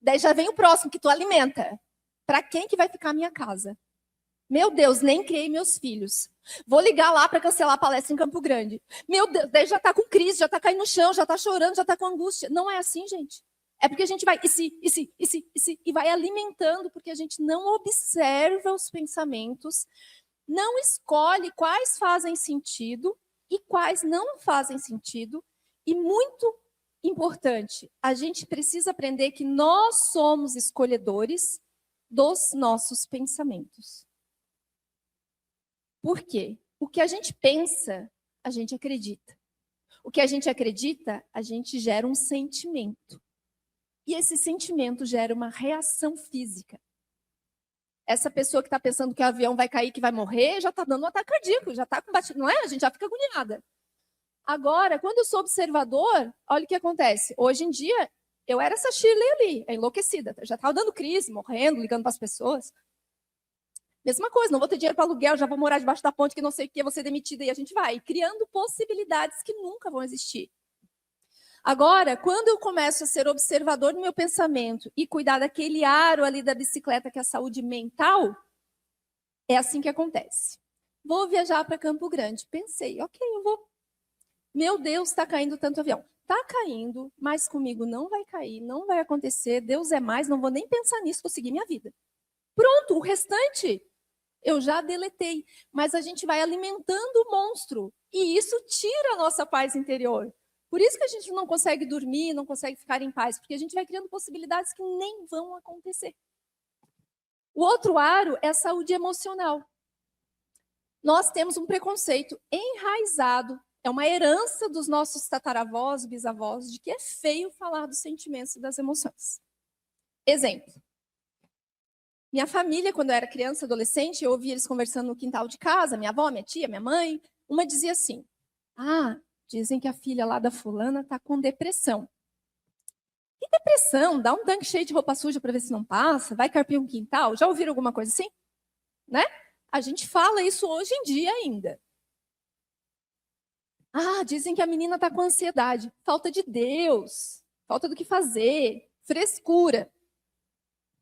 Daí já vem o próximo que tu alimenta. Para quem que vai ficar a minha casa? Meu Deus, nem criei meus filhos. Vou ligar lá para cancelar a palestra em Campo Grande. Meu Deus, daí já está com crise, já está caindo no chão, já está chorando, já está com angústia. Não é assim, gente. É porque a gente vai e vai alimentando, porque a gente não observa os pensamentos, não escolhe quais fazem sentido e quais não fazem sentido. E muito importante, a gente precisa aprender que nós somos escolhedores dos nossos pensamentos. Por quê? O que a gente pensa, a gente acredita. O que a gente acredita, a gente gera um sentimento. E esse sentimento gera uma reação física. Essa pessoa que está pensando que o avião vai cair, que vai morrer, já está dando um ataque cardíaco, já está com batido, não é? A gente já fica agoniada. Agora, quando eu sou observador, olha o que acontece. Hoje em dia, eu era essa Shirley ali, enlouquecida. Já estava dando crise, morrendo, ligando para as pessoas. Mesma coisa, não vou ter dinheiro para aluguel, já vou morar debaixo da ponte que não sei o que, vou ser demitida. E a gente vai criando possibilidades que nunca vão existir. Agora, quando eu começo a ser observador do meu pensamento e cuidar daquele aro ali da bicicleta, que é a saúde mental, é assim que acontece. Vou viajar para Campo Grande. Pensei, ok, eu vou. Meu Deus, está caindo tanto avião. Está caindo, mas comigo não vai cair, não vai acontecer. Deus é mais, não vou nem pensar nisso, vou seguir minha vida. Pronto, o restante eu já deletei. Mas a gente vai alimentando o monstro e isso tira a nossa paz interior. Por isso que a gente não consegue dormir, não consegue ficar em paz, porque a gente vai criando possibilidades que nem vão acontecer. O outro aro é a saúde emocional. Nós temos um preconceito enraizado, é uma herança dos nossos tataravós, bisavós, de que é feio falar dos sentimentos e das emoções. Exemplo. Minha família, quando eu era criança, adolescente, eu ouvia eles conversando no quintal de casa, minha avó, minha tia, minha mãe. Uma dizia assim, dizem que a filha lá da fulana está com depressão. Que depressão? Dá um tanque cheio de roupa suja para ver se não passa, vai carpir um quintal. Já ouviram alguma coisa assim? Né? A gente fala isso hoje em dia ainda. Dizem que a menina está com ansiedade. Falta de Deus, falta do que fazer, frescura.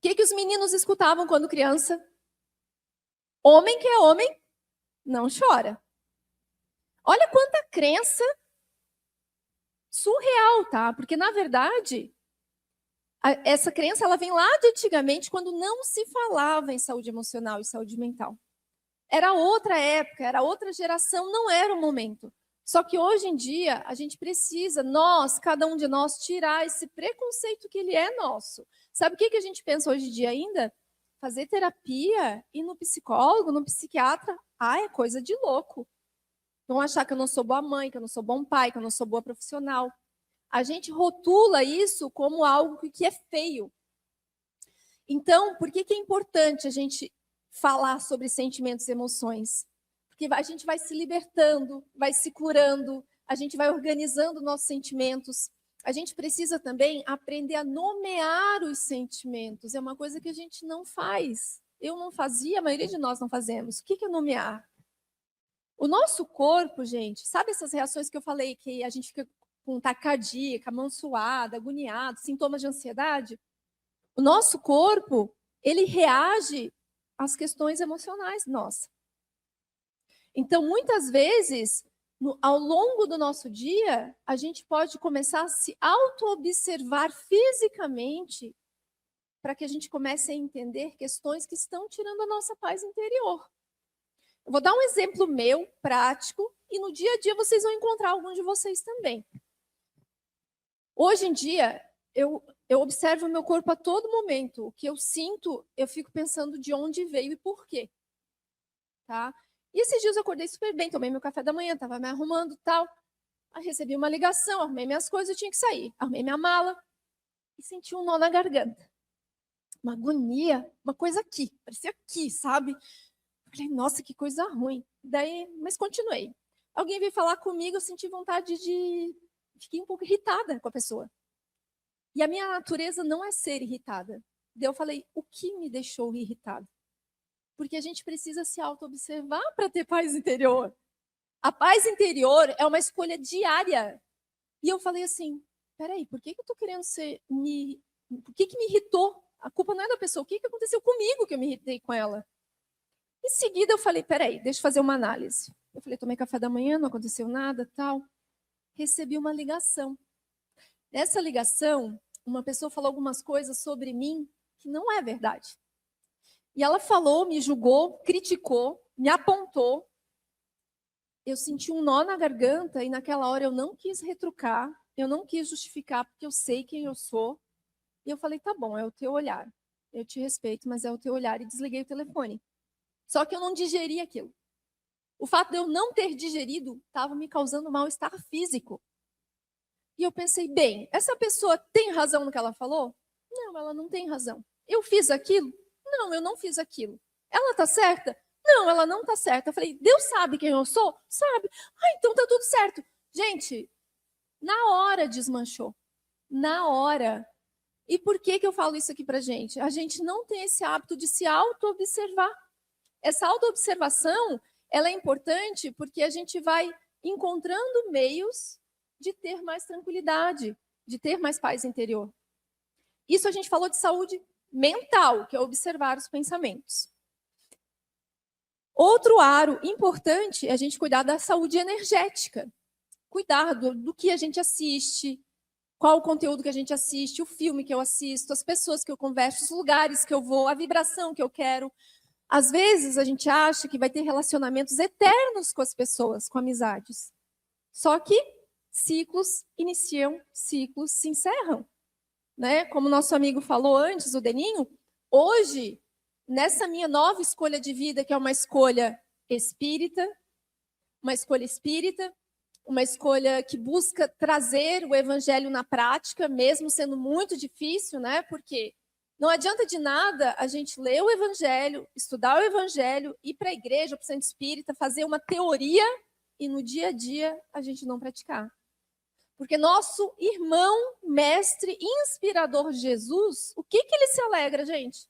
O que os meninos escutavam quando criança? Homem que é homem, não chora. Olha quanta crença surreal, tá? Porque, na verdade, Essa crença ela vem lá de antigamente, quando não se falava em saúde emocional e saúde mental. Era outra época, era outra geração, não era o momento. Só que hoje em dia, a gente precisa, cada um de nós, tirar esse preconceito que ele é nosso. Sabe o que a gente pensa hoje em dia ainda? Fazer terapia, ir no psicólogo, no psiquiatra, é coisa de louco. Vão achar que eu não sou boa mãe, que eu não sou bom pai, que eu não sou boa profissional. A gente rotula isso como algo que é feio. Então, por que é importante a gente falar sobre sentimentos e emoções? Porque a gente vai se libertando, vai se curando, a gente vai organizando nossos sentimentos. A gente precisa também aprender a nomear os sentimentos. É uma coisa que a gente não faz. Eu não fazia, a maioria de nós não fazemos. O que é nomear? O nosso corpo, gente, sabe essas reações que eu falei, que a gente fica com taquicardia, mão suada, agoniado, sintomas de ansiedade? O nosso corpo, ele reage às questões emocionais nossas. Então, muitas vezes, ao longo do nosso dia, a gente pode começar a se auto-observar fisicamente para que a gente comece a entender questões que estão tirando a nossa paz interior. Eu vou dar um exemplo meu, prático, e no dia a dia vocês vão encontrar algum de vocês também. Hoje em dia, eu observo o meu corpo a todo momento. O que eu sinto, eu fico pensando de onde veio e por quê. Tá? E esses dias eu acordei super bem, tomei meu café da manhã, estava me arrumando e tal. Aí recebi uma ligação, arrumei minhas coisas, eu tinha que sair. Arrumei minha mala e senti um nó na garganta. Uma agonia, uma coisa aqui, parecia aqui, sabe? Falei, nossa, que coisa ruim. Mas continuei. Alguém veio falar comigo, eu senti vontade de... Fiquei um pouco irritada com a pessoa. E a minha natureza não é ser irritada. Daí eu falei, o que me deixou irritada? Porque a gente precisa se auto-observar para ter paz interior. A paz interior é uma escolha diária. E eu falei assim, peraí, por que eu estou querendo Por que me irritou? A culpa não é da pessoa. O que aconteceu comigo que eu me irritei com ela? Em seguida eu falei, peraí, deixa eu fazer uma análise. Eu falei, tomei café da manhã, não aconteceu nada, tal. Recebi uma ligação. Nessa ligação, uma pessoa falou algumas coisas sobre mim que não é verdade. E ela falou, me julgou, criticou, me apontou. Eu senti um nó na garganta e naquela hora eu não quis retrucar, eu não quis justificar, porque eu sei quem eu sou. E eu falei, tá bom, é o teu olhar. Eu te respeito, mas é o teu olhar. E desliguei o telefone. Só que eu não digeri aquilo. O fato de eu não ter digerido estava me causando mal-estar físico. E eu pensei, bem, essa pessoa tem razão no que ela falou? Não, ela não tem razão. Eu fiz aquilo? Não, eu não fiz aquilo. Ela está certa? Não, ela não está certa. Eu falei, Deus sabe quem eu sou? Sabe. Então tá tudo certo. Gente, na hora desmanchou. Na hora. E por que eu falo isso aqui pra gente? A gente não tem esse hábito de se auto-observar. Essa auto-observação, ela é importante porque a gente vai encontrando meios de ter mais tranquilidade, de ter mais paz interior. Isso a gente falou de saúde mental, que é observar os pensamentos. Outro aro importante é a gente cuidar da saúde energética. Cuidar do que a gente assiste, qual o conteúdo que a gente assiste, o filme que eu assisto, as pessoas que eu converso, os lugares que eu vou, a vibração que eu quero. Às vezes a gente acha que vai ter relacionamentos eternos com as pessoas, com amizades. Só que ciclos iniciam, ciclos se encerram. Né? Como nosso amigo falou antes, o Deninho, hoje, nessa minha nova escolha de vida, que é uma escolha espírita, uma escolha que busca trazer o evangelho na prática, mesmo sendo muito difícil, né? Porque não adianta de nada a gente ler o evangelho, estudar o evangelho, ir para a igreja, para o centro espírita, fazer uma teoria e no dia a dia a gente não praticar. Porque nosso irmão, mestre, inspirador Jesus, o que ele se alegra, gente?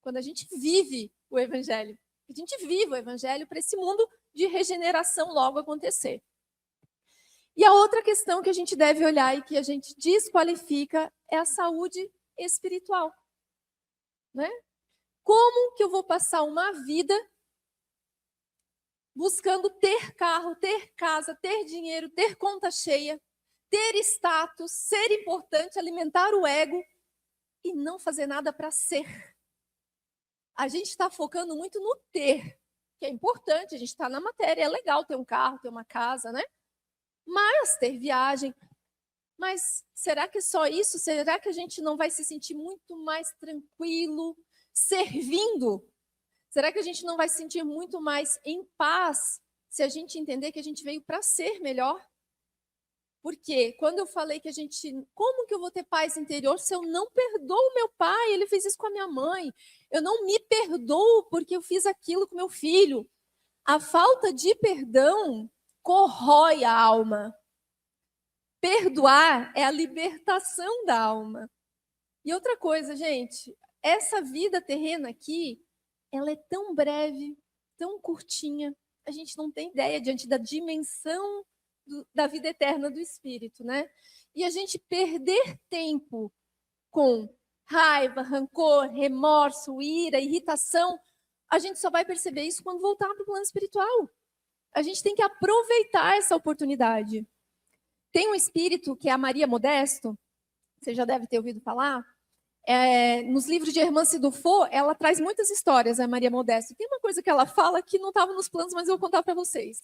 Quando a gente vive o evangelho. A gente vive o evangelho para esse mundo de regeneração logo acontecer. E a outra questão que a gente deve olhar e que a gente desqualifica é a saúde espiritual. Né? Como que eu vou passar uma vida buscando ter carro, ter casa, ter dinheiro, ter conta cheia, ter status, ser importante, alimentar o ego, e não fazer nada para ser. A gente está focando muito no ter, que é importante, a gente está na matéria, é legal ter um carro, ter uma casa, né? Mas ter viagem. Mas será que é só isso? Será que a gente não vai se sentir muito mais tranquilo servindo? Será que a gente não vai se sentir muito mais em paz se a gente entender que a gente veio para ser melhor? Porque quando eu falei que a gente, como que eu vou ter paz interior se eu não perdoo meu pai? Ele fez isso com a minha mãe. Eu não me perdoo porque eu fiz aquilo com meu filho. A falta de perdão corrói a alma. Perdoar é a libertação da alma. E outra coisa, gente, essa vida terrena aqui, ela é tão breve, tão curtinha, a gente não tem ideia diante da dimensão da vida eterna do Espírito, né? E a gente perder tempo com raiva, rancor, remorso, ira, irritação, a gente só vai perceber isso quando voltar para o plano espiritual. A gente tem que aproveitar essa oportunidade. Tem um espírito que é a Maria Modesto, você já deve ter ouvido falar. Nos livros de Hermance Dufour, ela traz muitas histórias, a Maria Modesto. Tem uma coisa que ela fala que não estava nos planos, mas eu vou contar para vocês.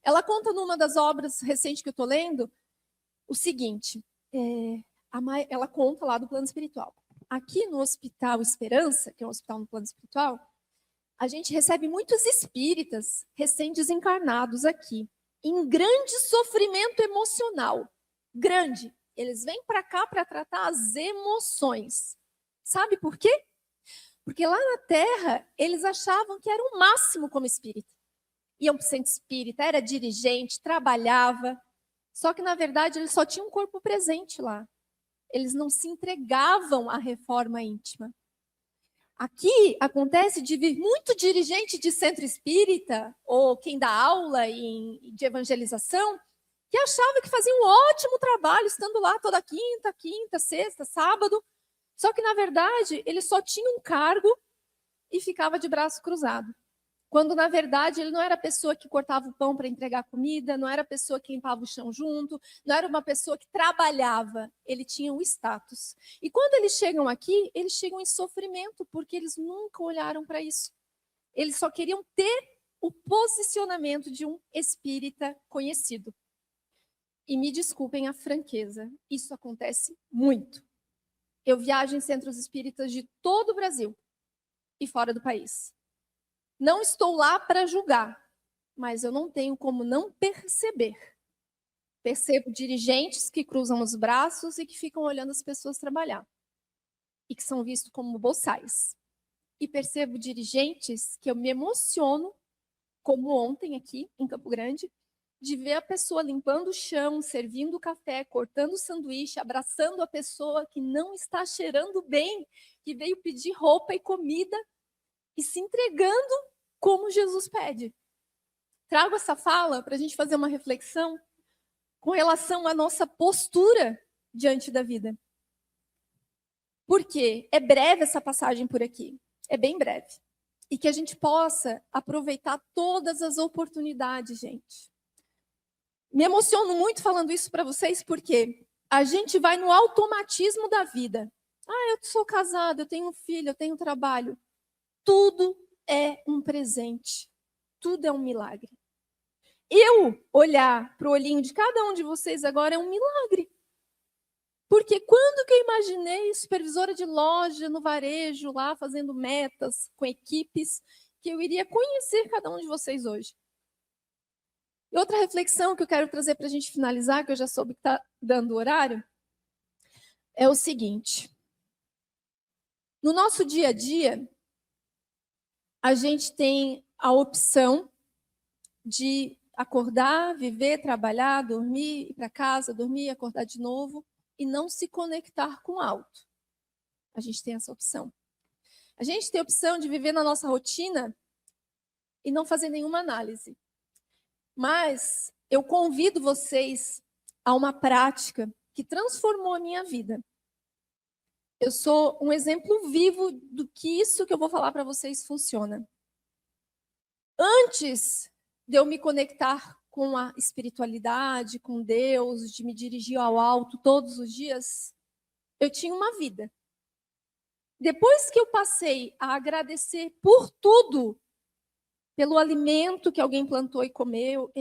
Ela conta numa das obras recentes que eu estou lendo o seguinte: ela conta lá do plano espiritual. Aqui no Hospital Esperança, que é um hospital no plano espiritual, a gente recebe muitos espíritas recém-desencarnados aqui, em grande sofrimento emocional. Grande. Eles vêm para cá para tratar as emoções. Sabe por quê? Porque lá na Terra, eles achavam que era o máximo como espírita. Iam para o centro espírita, era dirigente, trabalhava. Só que, na verdade, eles só tinham um corpo presente lá. Eles não se entregavam à reforma íntima. Aqui acontece de vir muito dirigente de centro espírita, ou quem dá aula de evangelização, que achava que fazia um ótimo trabalho, estando lá toda quinta, sexta, sábado. Só que, na verdade, ele só tinha um cargo e ficava de braço cruzado. Quando, na verdade, ele não era a pessoa que cortava o pão para entregar comida, não era a pessoa que limpava o chão junto, não era uma pessoa que trabalhava, ele tinha o status. E quando eles chegam aqui, eles chegam em sofrimento, porque eles nunca olharam para isso. Eles só queriam ter o posicionamento de um espírita conhecido. E me desculpem a franqueza, isso acontece muito. Eu viajo em centros espíritas de todo o Brasil e fora do país. Não estou lá para julgar, mas eu não tenho como não perceber. Percebo dirigentes que cruzam os braços e que ficam olhando as pessoas trabalhar. E que são vistos como boçais. E percebo dirigentes que eu me emociono, como ontem aqui em Campo Grande, de ver a pessoa limpando o chão, servindo o café, cortando o sanduíche, abraçando a pessoa que não está cheirando bem, que veio pedir roupa e comida, e se entregando como Jesus pede. Trago essa fala para a gente fazer uma reflexão com relação à nossa postura diante da vida. Porque é breve essa passagem por aqui, é bem breve. E que a gente possa aproveitar todas as oportunidades, gente. Me emociono muito falando isso para vocês, porque a gente vai no automatismo da vida. Eu sou casada, eu tenho um filho, eu tenho trabalho. Tudo é um presente. Tudo é um milagre. Eu olhar para o olhinho de cada um de vocês agora é um milagre. Porque quando que eu imaginei supervisora de loja no varejo, lá fazendo metas com equipes, que eu iria conhecer cada um de vocês hoje? E outra reflexão que eu quero trazer para a gente finalizar, que eu já soube que está dando o horário, é o seguinte. No nosso dia a dia, a gente tem a opção de acordar, viver, trabalhar, dormir, ir para casa, dormir, acordar de novo e não se conectar com o alto. A gente tem essa opção. A gente tem a opção de viver na nossa rotina e não fazer nenhuma análise. Mas eu convido vocês a uma prática que transformou a minha vida. Eu sou um exemplo vivo do que isso que eu vou falar para vocês funciona. Antes de eu me conectar com a espiritualidade, com Deus, de me dirigir ao alto todos os dias, eu tinha uma vida. Depois que eu passei a agradecer por tudo, pelo alimento que alguém plantou e comeu,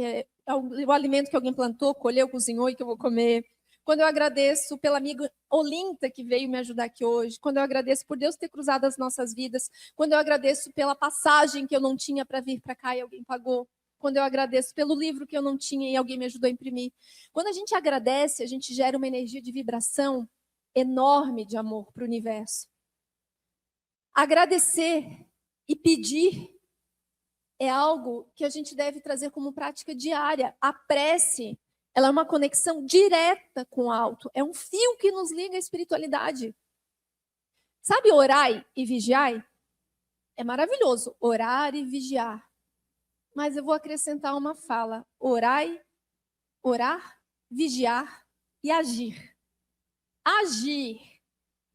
o alimento que alguém plantou, colheu, cozinhou e que eu vou comer. Quando eu agradeço pela amiga Olinta que veio me ajudar aqui hoje. Quando eu agradeço por Deus ter cruzado as nossas vidas. Quando eu agradeço pela passagem que eu não tinha para vir para cá e alguém pagou. Quando eu agradeço pelo livro que eu não tinha e alguém me ajudou a imprimir. Quando a gente agradece, a gente gera uma energia de vibração enorme de amor para o universo. Agradecer e pedir é algo que a gente deve trazer como prática diária. A prece, ela é uma conexão direta com o alto. É um fio que nos liga à espiritualidade. Sabe orai e vigiai? É maravilhoso, orar e vigiar. Mas eu vou acrescentar uma fala. Orai, orar, vigiar e agir. Agir,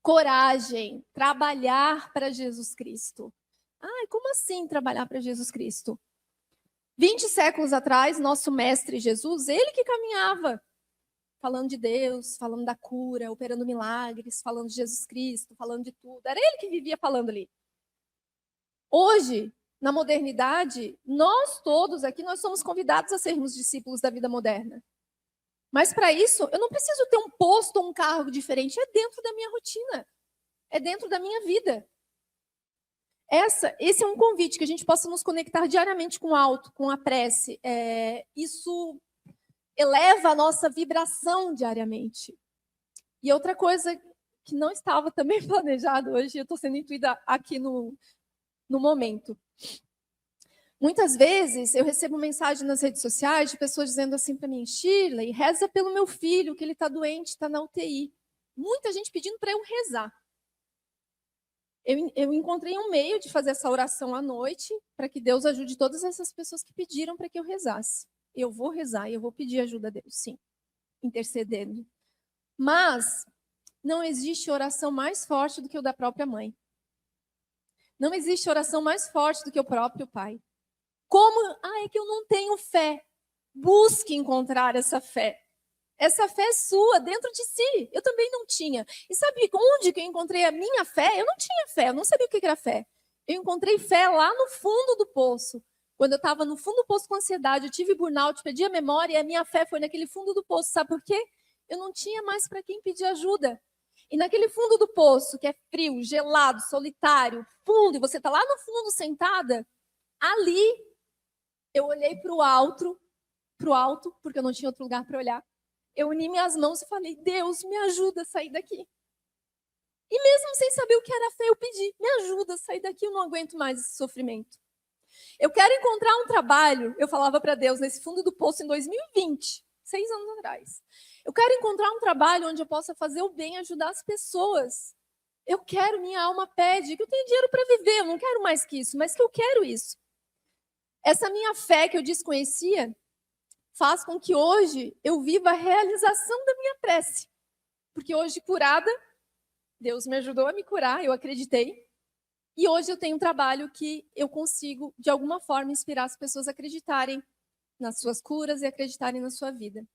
coragem, trabalhar para Jesus Cristo. Ai, como assim trabalhar para Jesus Cristo? 20 séculos atrás, nosso mestre Jesus, ele que caminhava, falando de Deus, falando da cura, operando milagres, falando de Jesus Cristo, falando de tudo. Era ele que vivia falando ali. Hoje, na modernidade, nós todos aqui, nós somos convidados a sermos discípulos da vida moderna. Mas para isso, eu não preciso ter um posto ou um cargo diferente, é dentro da minha rotina, é dentro da minha vida. Esse é um convite, que a gente possa nos conectar diariamente com o alto, com a prece. Isso eleva a nossa vibração diariamente. E outra coisa que não estava também planejado hoje, eu estou sendo intuída aqui no momento. Muitas vezes eu recebo mensagem nas redes sociais de pessoas dizendo assim para mim: Shirley, reza pelo meu filho, que ele está doente, está na UTI. Muita gente pedindo para eu rezar. Eu encontrei um meio de fazer essa oração à noite para que Deus ajude todas essas pessoas que pediram para que eu rezasse. Eu vou rezar e eu vou pedir ajuda a Deus, sim, intercedendo. Mas não existe oração mais forte do que o da própria mãe. Não existe oração mais forte do que o próprio pai. Como? É que eu não tenho fé. Busque encontrar essa fé. Essa fé é sua, dentro de si. Eu também não tinha. E sabe onde que eu encontrei a minha fé? Eu não tinha fé, eu não sabia o que era fé. Eu encontrei fé lá no fundo do poço. Quando eu estava no fundo do poço com ansiedade, eu tive burnout, perdi a memória e a minha fé foi naquele fundo do poço. Sabe por quê? Eu não tinha mais para quem pedir ajuda. E naquele fundo do poço, que é frio, gelado, solitário, fundo, e você está lá no fundo sentada, ali eu olhei para o alto, porque eu não tinha outro lugar para olhar. Eu uni minhas mãos e falei: Deus, me ajuda a sair daqui. E mesmo sem saber o que era fé, eu pedi: me ajuda a sair daqui, eu não aguento mais esse sofrimento. Eu quero encontrar um trabalho, eu falava para Deus nesse fundo do poço em 2020, 6 anos atrás. Eu quero encontrar um trabalho onde eu possa fazer o bem, ajudar as pessoas. Eu quero, minha alma pede, que eu tenho dinheiro para viver, eu não quero mais que isso, mas que eu quero isso. Essa minha fé que eu desconhecia faz com que hoje eu viva a realização da minha prece. Porque hoje, curada, Deus me ajudou a me curar, eu acreditei. E hoje eu tenho um trabalho que eu consigo, de alguma forma, inspirar as pessoas a acreditarem nas suas curas e acreditarem na sua vida.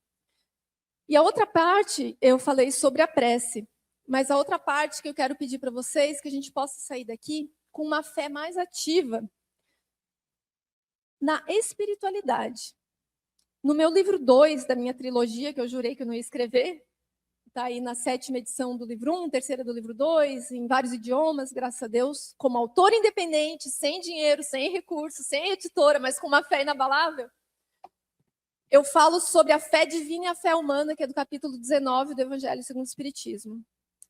E a outra parte, eu falei sobre a prece. Mas a outra parte que eu quero pedir para vocês, que a gente possa sair daqui com uma fé mais ativa na espiritualidade. No meu livro 2 da minha trilogia, que eu jurei que eu não ia escrever, está aí na 7ª edição do livro 1, 3ª do livro 2, em vários idiomas, graças a Deus, como autora independente, sem dinheiro, sem recursos, sem editora, mas com uma fé inabalável. Eu falo sobre a fé divina e a fé humana, que é do capítulo 19 do Evangelho segundo o Espiritismo.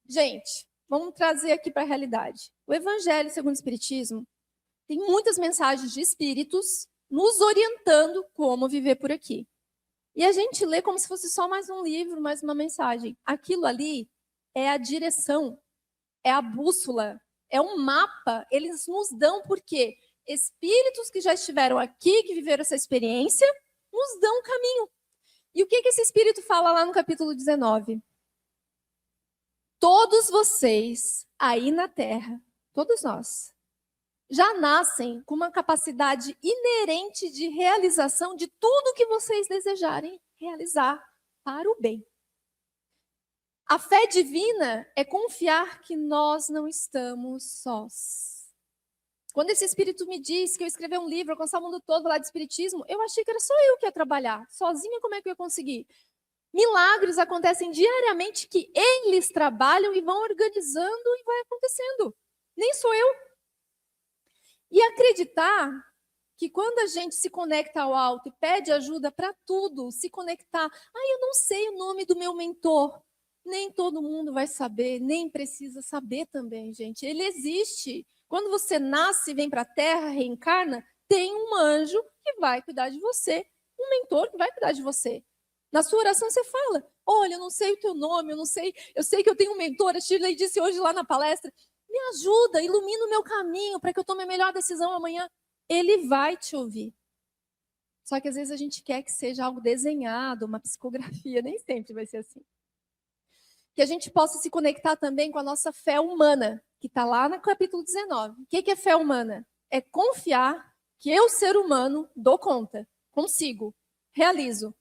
Gente, vamos trazer aqui para a realidade. O Evangelho segundo o Espiritismo tem muitas mensagens de espíritos nos orientando como viver por aqui. E a gente lê como se fosse só mais um livro, mais uma mensagem. Aquilo ali é a direção, é a bússola, é um mapa. Eles nos dão porque espíritos que já estiveram aqui, que viveram essa experiência, nos dão um caminho. E o que esse espírito fala lá no capítulo 19? Todos vocês aí na Terra, todos nós, já nascem com uma capacidade inerente de realização de tudo que vocês desejarem realizar para o bem. A fé divina é confiar que nós não estamos sós. Quando esse espírito me disse que eu ia escrever um livro, alcançar o mundo todo, falar de espiritismo, eu achei que era só eu que ia trabalhar. Sozinha, como é que eu ia conseguir? Milagres acontecem diariamente que eles trabalham e vão organizando e vai acontecendo. Nem sou eu. E acreditar que quando a gente se conecta ao alto e pede ajuda para tudo, se conectar, eu não sei o nome do meu mentor. Nem todo mundo vai saber, nem precisa saber também, gente. Ele existe. Quando você nasce e vem para a Terra, reencarna, tem um anjo que vai cuidar de você, um mentor que vai cuidar de você. Na sua oração você fala, olha, eu não sei o teu nome, eu sei que eu tenho um mentor, a Shirley disse hoje lá na palestra, me ajuda, ilumina o meu caminho para que eu tome a melhor decisão amanhã. Ele vai te ouvir. Só que às vezes a gente quer que seja algo desenhado, uma psicografia, nem sempre vai ser assim. Que a gente possa se conectar também com a nossa fé humana, que está lá no capítulo 19. O que é fé humana? É confiar que eu, ser humano, dou conta, consigo, realizo.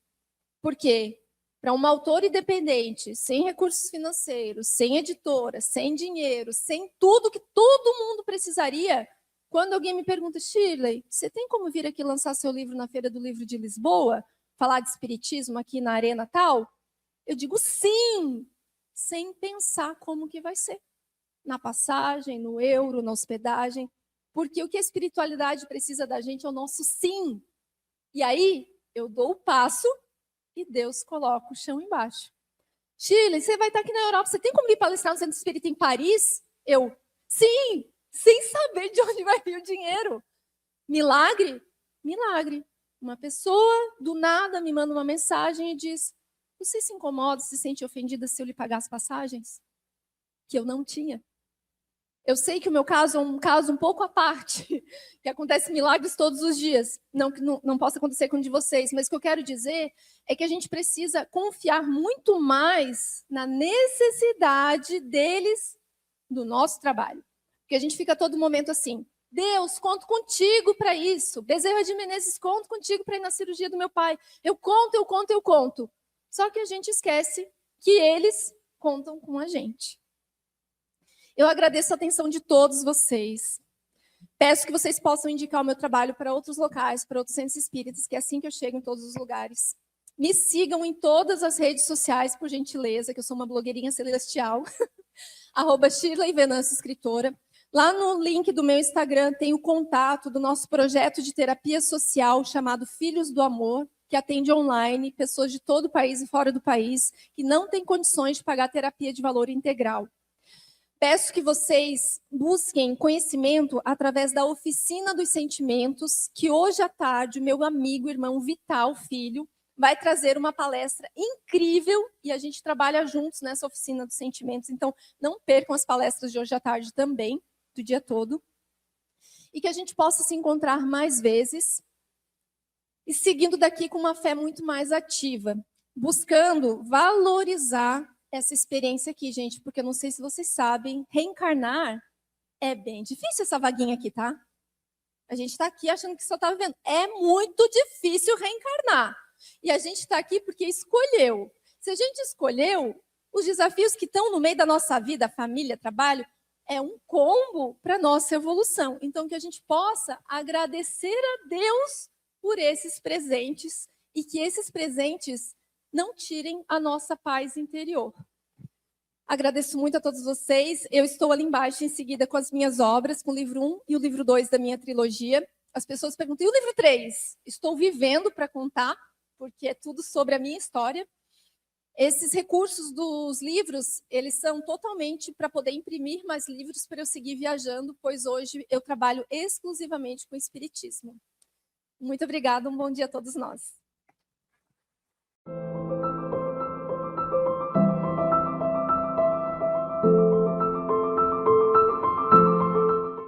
Por quê? Para uma autora independente, sem recursos financeiros, sem editora, sem dinheiro, sem tudo que todo mundo precisaria, quando alguém me pergunta, Shirley, você tem como vir aqui lançar seu livro na Feira do Livro de Lisboa? Falar de espiritismo aqui na arena tal? Eu digo sim, sem pensar como que vai ser. Na passagem, no euro, na hospedagem. Porque o que a espiritualidade precisa da gente é o nosso sim. E aí, eu dou o passo e Deus coloca o chão embaixo. Shirley, você vai estar aqui na Europa, você tem como ir palestrar no Centro Espírita em Paris? Eu, sim, sem saber de onde vai vir o dinheiro. Milagre? Milagre. Uma pessoa, do nada, me manda uma mensagem e diz, você se incomoda, se sente ofendida se eu lhe pagar as passagens? Que eu não tinha. Eu sei que o meu caso é um caso um pouco à parte, que acontece milagres todos os dias. Não que não possa acontecer com o de vocês, mas o que eu quero dizer é que a gente precisa confiar muito mais na necessidade deles do nosso trabalho. Porque a gente fica a todo momento assim, Deus, conto contigo para isso. Bezerra de Menezes, conto contigo para ir na cirurgia do meu pai. Eu conto. Só que a gente esquece que eles contam com a gente. Eu agradeço a atenção de todos vocês. Peço que vocês possam indicar o meu trabalho para outros locais, para outros centros espíritas, que é assim que eu chego em todos os lugares. Me sigam em todas as redes sociais, por gentileza, que eu sou uma blogueirinha celestial. @Shirley Escritora. Lá no link do meu Instagram tem o contato do nosso projeto de terapia social chamado Filhos do Amor, que atende online pessoas de todo o país e fora do país que não têm condições de pagar terapia de valor integral. Peço que vocês busquem conhecimento através da Oficina dos Sentimentos, que hoje à tarde o meu amigo, irmão Vital Filho, vai trazer uma palestra incrível e a gente trabalha juntos nessa Oficina dos Sentimentos. Então, não percam as palestras de hoje à tarde também, do dia todo. E que a gente possa se encontrar mais vezes e seguindo daqui com uma fé muito mais ativa, buscando valorizar essa experiência aqui, gente, porque eu não sei se vocês sabem, reencarnar é bem difícil essa vaguinha aqui, tá? A gente está aqui achando que só está vivendo. É muito difícil reencarnar. E a gente está aqui porque escolheu. Se a gente escolheu, os desafios que estão no meio da nossa vida, família, trabalho, é um combo para a nossa evolução. Então, que a gente possa agradecer a Deus por esses presentes e que esses presentes não tirem a nossa paz interior. Agradeço muito a todos vocês. Eu estou ali embaixo em seguida com as minhas obras, com o livro 1 e o livro 2 da minha trilogia. As pessoas perguntam, e o livro 3? Estou vivendo para contar, porque é tudo sobre a minha história. Esses recursos dos livros, eles são totalmente para poder imprimir mais livros para eu seguir viajando, pois hoje eu trabalho exclusivamente com espiritismo. Muito obrigada, um bom dia a todos nós.